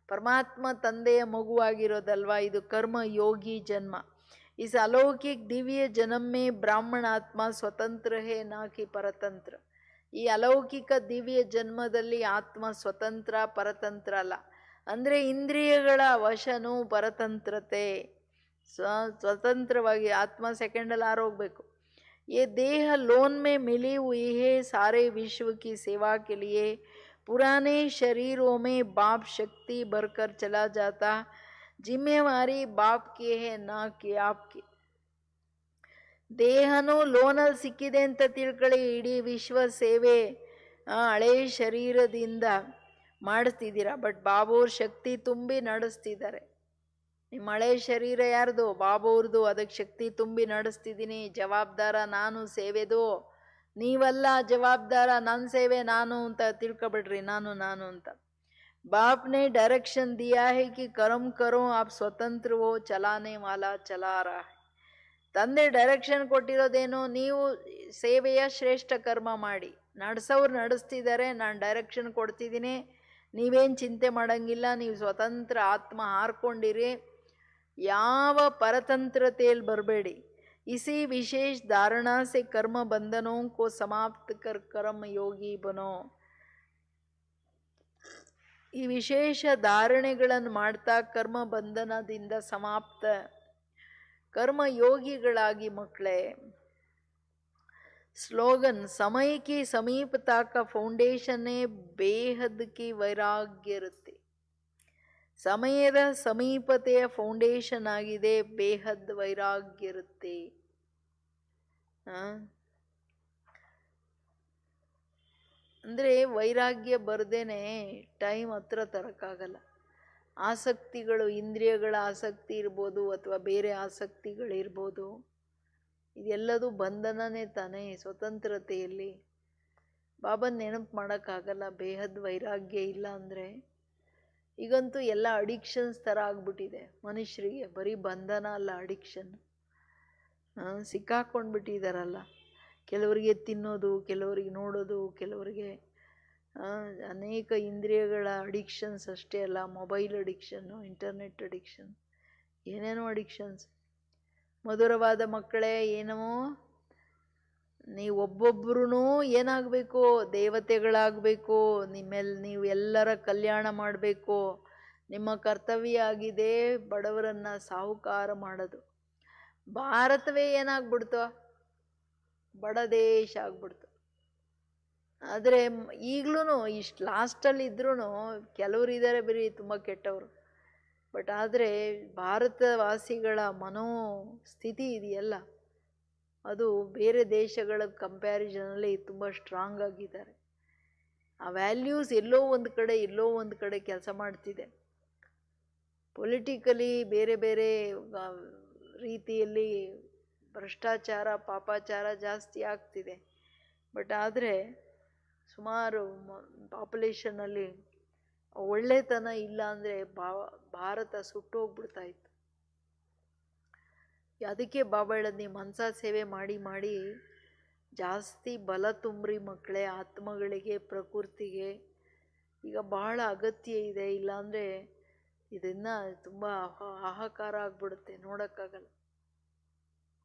S1: ಪರಮಾತ್ಮ ತಂದೆಯ ಮಗುವಾಗಿರೋದಲ್ವಾ, ಇದು ಕರ್ಮ ಯೋಗಿ ಜನ್ಮ. इस अलौकिक दिव्य जन्म में ब्राह्मण आत्मा स्वतंत्र है ना कि परतंत्र. ಈ ಅಲೌಕಿಕ ದಿವ್ಯ ಜನ್ಮದಲ್ಲಿ ಆತ್ಮ ಸ್ವತಂತ್ರ ಪರತಂತ್ರ ಅಲ್ಲ. ಅಂದರೆ ಇಂದ್ರಿಯಗಳ ವಶನು ಪರತಂತ್ರತೆ. ಸ್ವತಂತ್ರವಾಗಿ ಆತ್ಮ ಸೆಕೆಂಡಲ್ಲಿ ಆರೋಗ್ಬೇಕು. ये देह लोन में मिली हुई है सारे विश्व की सेवा के लिए. पुराने शरीरों में बाप शक्ति भरकर चला जाता. जिम्मेवारी बाप की है ना कि आपकी. ದೇಹನೂ ಲೋನಲ್ಲಿ ಸಿಕ್ಕಿದೆ ಅಂತ ತಿಳ್ಕೊಳ್ಳಿ. ಇಡೀ ವಿಶ್ವ ಸೇವೆ ಹಳೆ ಶರೀರದಿಂದ ಮಾಡಿಸ್ತಿದ್ದೀರಾ. ಬಟ್ ಬಾಬೋರ್ ಶಕ್ತಿ ತುಂಬಿ ನಡೆಸ್ತಿದ್ದಾರೆ. ನಿಮ್ಮ ಹಳೆ ಶರೀರ ಯಾರ್ದು? ಬಾಬೋರ್ದು. ಅದಕ್ಕೆ ಶಕ್ತಿ ತುಂಬಿ ನಡೆಸ್ತಿದ್ದೀನಿ. ಜವಾಬ್ದಾರ ನಾನು, ಸೇವೆದು ನೀವಲ್ಲ. ಜವಾಬ್ದಾರ ನನ್ನ, ಸೇವೆ ನಾನು ಅಂತ ತಿಳ್ಕೊಬಿಡ್ರಿ. ನಾನು ನಾನು ಅಂತ. बाप ने डायरेक्शन दिया है कि कर्म करो आप स्वतंत्र हो, चलाने वाला चला रहा है. ತಂದೆ ಡೈರೆಕ್ಷನ್ ಕೊಟ್ಟಿರೋದೇನು? ನೀವು ಸೇವೆಯ ಶ್ರೇಷ್ಠ ಕರ್ಮ ಮಾಡಿ. ನಡೆಸೋರು ನಡೆಸ್ತಿದ್ದಾರೆ, ನಾನು ಡೈರೆಕ್ಷನ್ ಕೊಡ್ತಿದ್ದೀನಿ. ನೀವೇನು ಚಿಂತೆ ಮಾಡೋಂಗಿಲ್ಲ. ನೀವು ಸ್ವತಂತ್ರ ಆತ್ಮ ಹಾರ್ಕೊಂಡಿರಿ. ಯಾವ ಪರತಂತ್ರತೆಯಲ್ಲಿ ಬರಬೇಡಿ. इसी विशेष धारणा से कर्म बंधनों को समाप्त कर कर्म योगी बनो. ಈ ವಿಶೇಷ ಧಾರಣೆಗಳನ್ನು ಮಾಡ್ತಾ ಕರ್ಮ ಬಂಧನದಿಂದ ಸಮಾಪ್ತ कर्म योगिಗಳಾಗಿ ಮಕ್ಕಳೇ. स्लोगन समय की समीपता का फाउंडेशन बेहद की वैराग्य ಇರುತ್ತೆ. ಸಮಯದ ಸಮೀಪತೆಯ ಫೌಂಡೇಶನ್ ಆಗಿದೆ ಬೇಹದ್ ವೈರಾಗ್ಯ ಇರುತ್ತೆ. ಅಂದರೆ ವೈರಾಗ್ಯ ಬರ್ದೇನೆ ಟೈಮ್ ಹತ್ರ ತರಕ್ಕಾಗಲ್ಲ. ಆಸಕ್ತಿಗಳು, ಇಂದ್ರಿಯಗಳ ಆಸಕ್ತಿ ಇರ್ಬೋದು ಅಥವಾ ಬೇರೆ ಆಸಕ್ತಿಗಳಿರ್ಬೋದು, ಇದೆಲ್ಲದೂ ಬಂಧನನೇ ತಾನೇ. ಸ್ವತಂತ್ರತೆಯಲ್ಲಿ ಬಾಬನ್ ನೆನಪು ಮಾಡೋಕ್ಕಾಗಲ್ಲ ಬೇಹದ್ ವೈರಾಗ್ಯ ಇಲ್ಲ ಅಂದರೆ. ಈಗಂತೂ ಎಲ್ಲ ಅಡಿಕ್ಷನ್ಸ್ ಥರ ಆಗ್ಬಿಟ್ಟಿದೆ ಮನುಷ್ಯರಿಗೆ. ಬರೀ ಬಂಧನ ಅಲ್ಲ, ಅಡಿಕ್ಷನ್. ಸಿಕ್ಕಾಕೊಂಡ್ಬಿಟ್ಟಿದ್ದಾರಲ್ಲ. ಕೆಲವರಿಗೆ ತಿನ್ನೋದು, ಕೆಲವರಿಗೆ ನೋಡೋದು, ಕೆಲವರಿಗೆ ಅನೇಕ ಇಂದ್ರಿಯಗಳ ಅಡಿಕ್ಷನ್ಸ್ ಅಷ್ಟೇ ಅಲ್ಲ, ಮೊಬೈಲ್ ಅಡಿಕ್ಷನ್ನು, ಇಂಟರ್ನೆಟ್ ಅಡಿಕ್ಷನ್, ಏನೇನೋ ಅಡಿಕ್ಷನ್ಸ್. ಮಧುರವಾದ ಮಕ್ಕಳೇ, ಏನೋ ನೀವು ಒಬ್ಬೊಬ್ಬರೂ ಏನಾಗಬೇಕು? ದೇವತೆಗಳಾಗಬೇಕು. ನಿಮ್ಮೆಲ್ಲ ನೀವು ಎಲ್ಲರ ಕಲ್ಯಾಣ ಮಾಡಬೇಕು. ನಿಮ್ಮ ಕರ್ತವ್ಯ ಆಗಿದೆ ಬಡವರನ್ನು ಸಾಹುಕಾರ ಮಾಡೋದು. ಭಾರತವೇ ಏನಾಗ್ಬಿಡ್ತು? ಬಡ ದೇಶ ಆಗ್ಬಿಡ್ತು. ಆದರೆ ಈಗಲೂ ಇಷ್ಟು ಲಾಸ್ಟಲ್ಲಿ ಇದ್ರೂ ಕೆಲವರು ಇದ್ದಾರೆ ಬರೀ ತುಂಬ ಕೆಟ್ಟವರು. ಬಟ್ ಆದರೆ ಭಾರತವಾಸಿಗಳ ಮನೋಸ್ಥಿತಿ ಇದೆಯಲ್ಲ, ಅದು ಬೇರೆ ದೇಶಗಳ ಕಂಪ್ಯಾರಿಸನಲ್ಲಿ ತುಂಬ ಸ್ಟ್ರಾಂಗ್ ಆಗಿದ್ದಾರೆ. ಆ ವ್ಯಾಲ್ಯೂಸ್ ಎಲ್ಲೋ ಒಂದು ಕಡೆ ಕೆಲಸ ಮಾಡ್ತಿದೆ. ಪೊಲಿಟಿಕಲಿ ಬೇರೆ ಬೇರೆ ರೀತಿಯಲ್ಲಿ ಭ್ರಷ್ಟಾಚಾರ, ಪಾಪಾಚಾರ ಜಾಸ್ತಿ ಆಗ್ತಿದೆ. ಬಟ್ ಆದರೆ ಸುಮಾರು ಪಾಪ್ಯುಲೇಷನಲ್ಲಿ ಒಳ್ಳೆತನ ಇಲ್ಲ ಅಂದರೆ ಭಾರತ ಸುಟ್ಟೋಗ್ಬಿಡ್ತಾ ಇತ್ತು. ಅದಕ್ಕೆ ಬಾಬಾ ಹೇಳೋದು, ನೀವು ಮನಸಾ ಸೇವೆ ಮಾಡಿ ಮಾಡಿ ಜಾಸ್ತಿ ಬಲ ತುಂಬ್ರಿ ಮಕ್ಕಳೇ. ಆತ್ಮಗಳಿಗೆ, ಪ್ರಕೃತಿಗೆ ಈಗ ಬಹಳ ಅಗತ್ಯ ಇದೆ. ಇಲ್ಲಾಂದರೆ ಇದನ್ನು ತುಂಬ ಹಾಹಾಕಾರ ಆಗ್ಬಿಡುತ್ತೆ, ನೋಡೋಕ್ಕಾಗಲ್ಲ.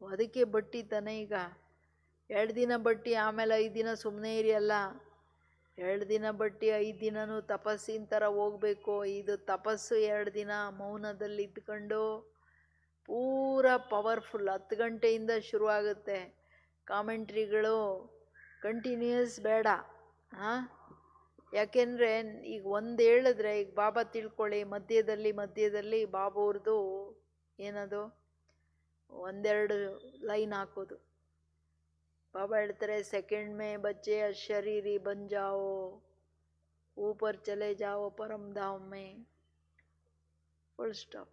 S1: ಅದಕ್ಕೆ ಬಟ್ಟಿ ತಾನೆ. ಈಗ 2 ದಿನ ಬಟ್ಟಿ, ಆಮೇಲೆ 5 ದಿನ ಸುಮ್ಮನೆ ಇರಿ ಅಲ್ಲ. 2 ದಿನ ಬಟ್ಟಿ, 5 ದಿನನೂ ತಪಸ್ಸಿನ ಥರ ಹೋಗಬೇಕು. ಇದು ತಪಸ್ಸು 2 ದಿನ ಮೌನದಲ್ಲಿ ಇದ್ಕೊಂಡು ಪೂರ ಪವರ್ಫುಲ್. 10 ಗಂಟೆಯಿಂದ ಶುರುವಾಗುತ್ತೆ ಕಾಮೆಂಟ್ರಿಗಳು. ಕಂಟಿನ್ಯೂಸ್ ಬೇಡ. ಯಾಕೆಂದರೆ ಈಗ ಒಂದು ಹೇಳಿದ್ರೆ, ಈಗ ಬಾಬಾ ತಿಳ್ಕೊಳ್ಳಿ, ಮಧ್ಯದಲ್ಲಿ ಬಾಬಾವ್ರದ್ದು ಏನದು 1-2 ಲೈನ್ ಹಾಕೋದು. ಬಾಬಾ ಹೇಳ್ತಾರೆ, ಸೆಕೆಂಡ್ ಮೇ ಬಚ್ಚೆ ಶರೀರಿ ಬನ್ ಜಾओ, ऊपर चले जाओ परम धाम में. Full stop.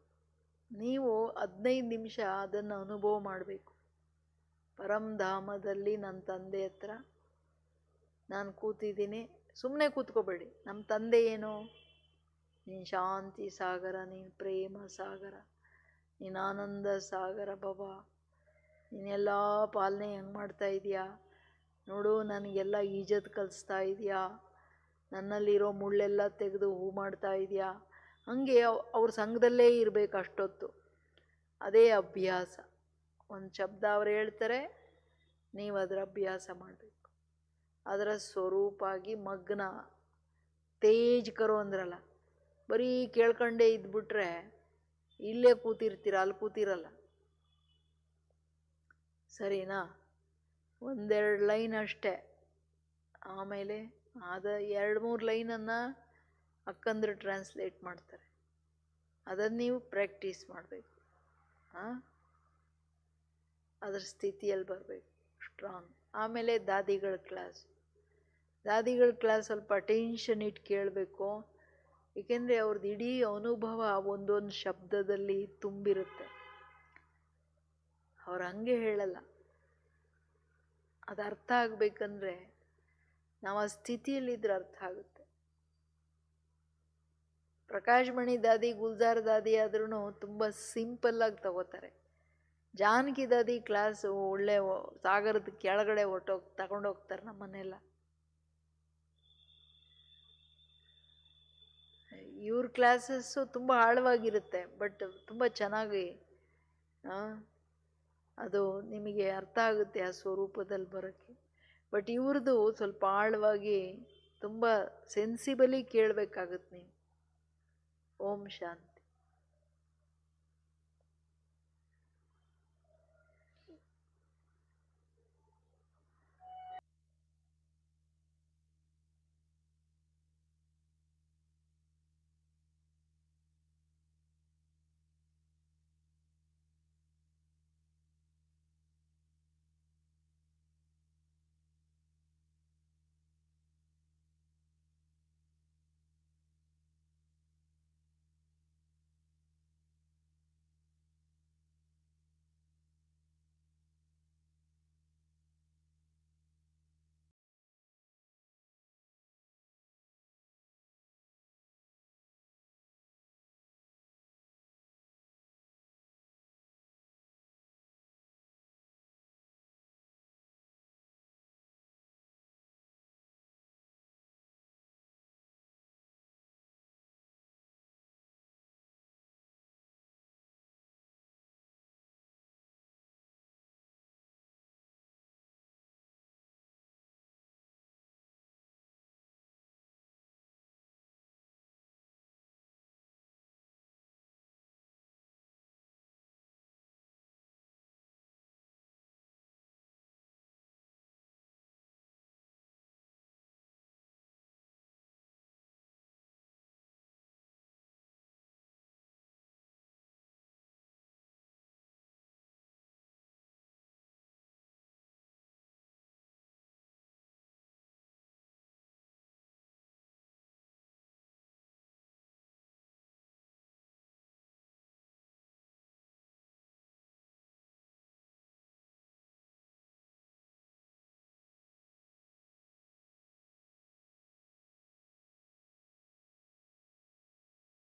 S1: ನೀವು 15 ನಿಮಿಷ ಅದನ್ನು ಅನುಭವ ಮಾಡಬೇಕು. ಪರಮಧಾಮದಲ್ಲಿ ನನ್ನ ತಂದೆ ಹತ್ರ ನಾನು ಕೂತಿದ್ದೀನಿ. ಸುಮ್ಮನೆ ಕೂತ್ಕೋಬೇಡಿ. ನಮ್ಮ ತಂದೆ ಏನು? ನೀನು ಶಾಂತಿ ಸಾಗರ, ನೀನು ಪ್ರೇಮ ಸಾಗರ, ನೀನು ಆನಂದ ಸಾಗರ ಬಾಬಾ. ನೀನೆಲ್ಲ ಪಾಲನೆ ಹೆಂಗೆ ಮಾಡ್ತಾ ಇದೆಯಾ ನೋಡು. ನನಗೆಲ್ಲ ಈಜತ್ ಕಲಿಸ್ತಾ ಇದೆಯಾ. ನನ್ನಲ್ಲಿರೋ ಮುಳ್ಳೆಲ್ಲ ತೆಗೆದು ಹೂ ಮಾಡ್ತಾ ಇದೆಯಾ. ಹಾಗೆ ಅವ್ರ ಸಂಘದಲ್ಲೇ ಇರಬೇಕು ಅಷ್ಟೊತ್ತು. ಅದೇ ಅಭ್ಯಾಸ. ಒಂದು ಶಬ್ದ ಅವ್ರು ಹೇಳ್ತಾರೆ, ನೀವು ಅದರ ಅಭ್ಯಾಸ ಮಾಡಬೇಕು. ಅದರ ಸ್ವರೂಪ ಆಗಿ ಮಗ್ನ ತೇಜ್ ಕರೋ ಅಂದ್ರಲ್ಲ, ಬರೀ ಕೇಳ್ಕೊಂಡೇ ಇದ್ಬಿಟ್ರೆ ಇಲ್ಲೇ ಕೂತಿರ್ತೀರ, ಅಲ್ಲಿ ಕೂತಿರಲ್ಲ. ಸರಿನಾ? ಒಂದೆರಡು ಲೈನ್ ಅಷ್ಟೇ. ಆಮೇಲೆ ಅದ 2-3 ಲೈನನ್ನು ಅಕ್ಕಂದ್ರೆ ಟ್ರಾನ್ಸ್ಲೇಟ್ ಮಾಡ್ತಾರೆ. ಅದನ್ನು ನೀವು ಪ್ರಾಕ್ಟೀಸ್ ಮಾಡಬೇಕು. ಅದರ ಸ್ಥಿತಿಯಲ್ಲಿ ಬರಬೇಕು ಸ್ಟ್ರಾಂಗ್. ಆಮೇಲೆ ದಾದಿಗಳ ಕ್ಲಾಸ್ ಸ್ವಲ್ಪ ಅಟೆನ್ಷನ್ ಇಟ್ಟು ಕೇಳಬೇಕು. ಏಕೆಂದರೆ ಅವ್ರದ್ದು ಇಡೀ ಅನುಭವ ಒಂದೊಂದು ಶಬ್ದದಲ್ಲಿ ತುಂಬಿರುತ್ತೆ. ಅವ್ರು ಹಂಗೆ ಹೇಳಲ್ಲ. ಅದು ಅರ್ಥ ಆಗಬೇಕಂದ್ರೆ ನಾವು ಆ ಸ್ಥಿತಿಯಲ್ಲಿದ್ದರೆ ಅರ್ಥ ಆಗುತ್ತೆ. ಪ್ರಕಾಶ್ ಮಣಿ ದಾದಿ, ಗುಲ್ಜಾರ್ ದಾದಿ ಆದ್ರೂ ತುಂಬ ಸಿಂಪಲ್ಲಾಗಿ ತಗೋತಾರೆ. ಜಾನಕಿ ದಾದಿ ಕ್ಲಾಸು ಒಳ್ಳೆ ಸಾಗರದ ಕೆಳಗಡೆ ತಗೊಂಡೋಗ್ತಾರೆ ನಮ್ಮನ್ನೆಲ್ಲ. ಇವ್ರ ಕ್ಲಾಸಸ್ಸು ತುಂಬ ಆಳವಾಗಿರುತ್ತೆ, ಬಟ್ ತುಂಬ ಚೆನ್ನಾಗಿ ಅದು ನಿಮಗೆ ಅರ್ಥ ಆಗುತ್ತೆ ಆ ಸ್ವರೂಪದಲ್ಲಿ ಬರೋಕ್ಕೆ. ಬಟ್ ಇವ್ರದ್ದು ಸ್ವಲ್ಪ ಆಳವಾಗಿ ತುಂಬ ಸೆನ್ಸಿಬಲಿ ಕೇಳಬೇಕಾಗುತ್ತೆ ನೀವು. ಓಂ ಶಾಂತಿ.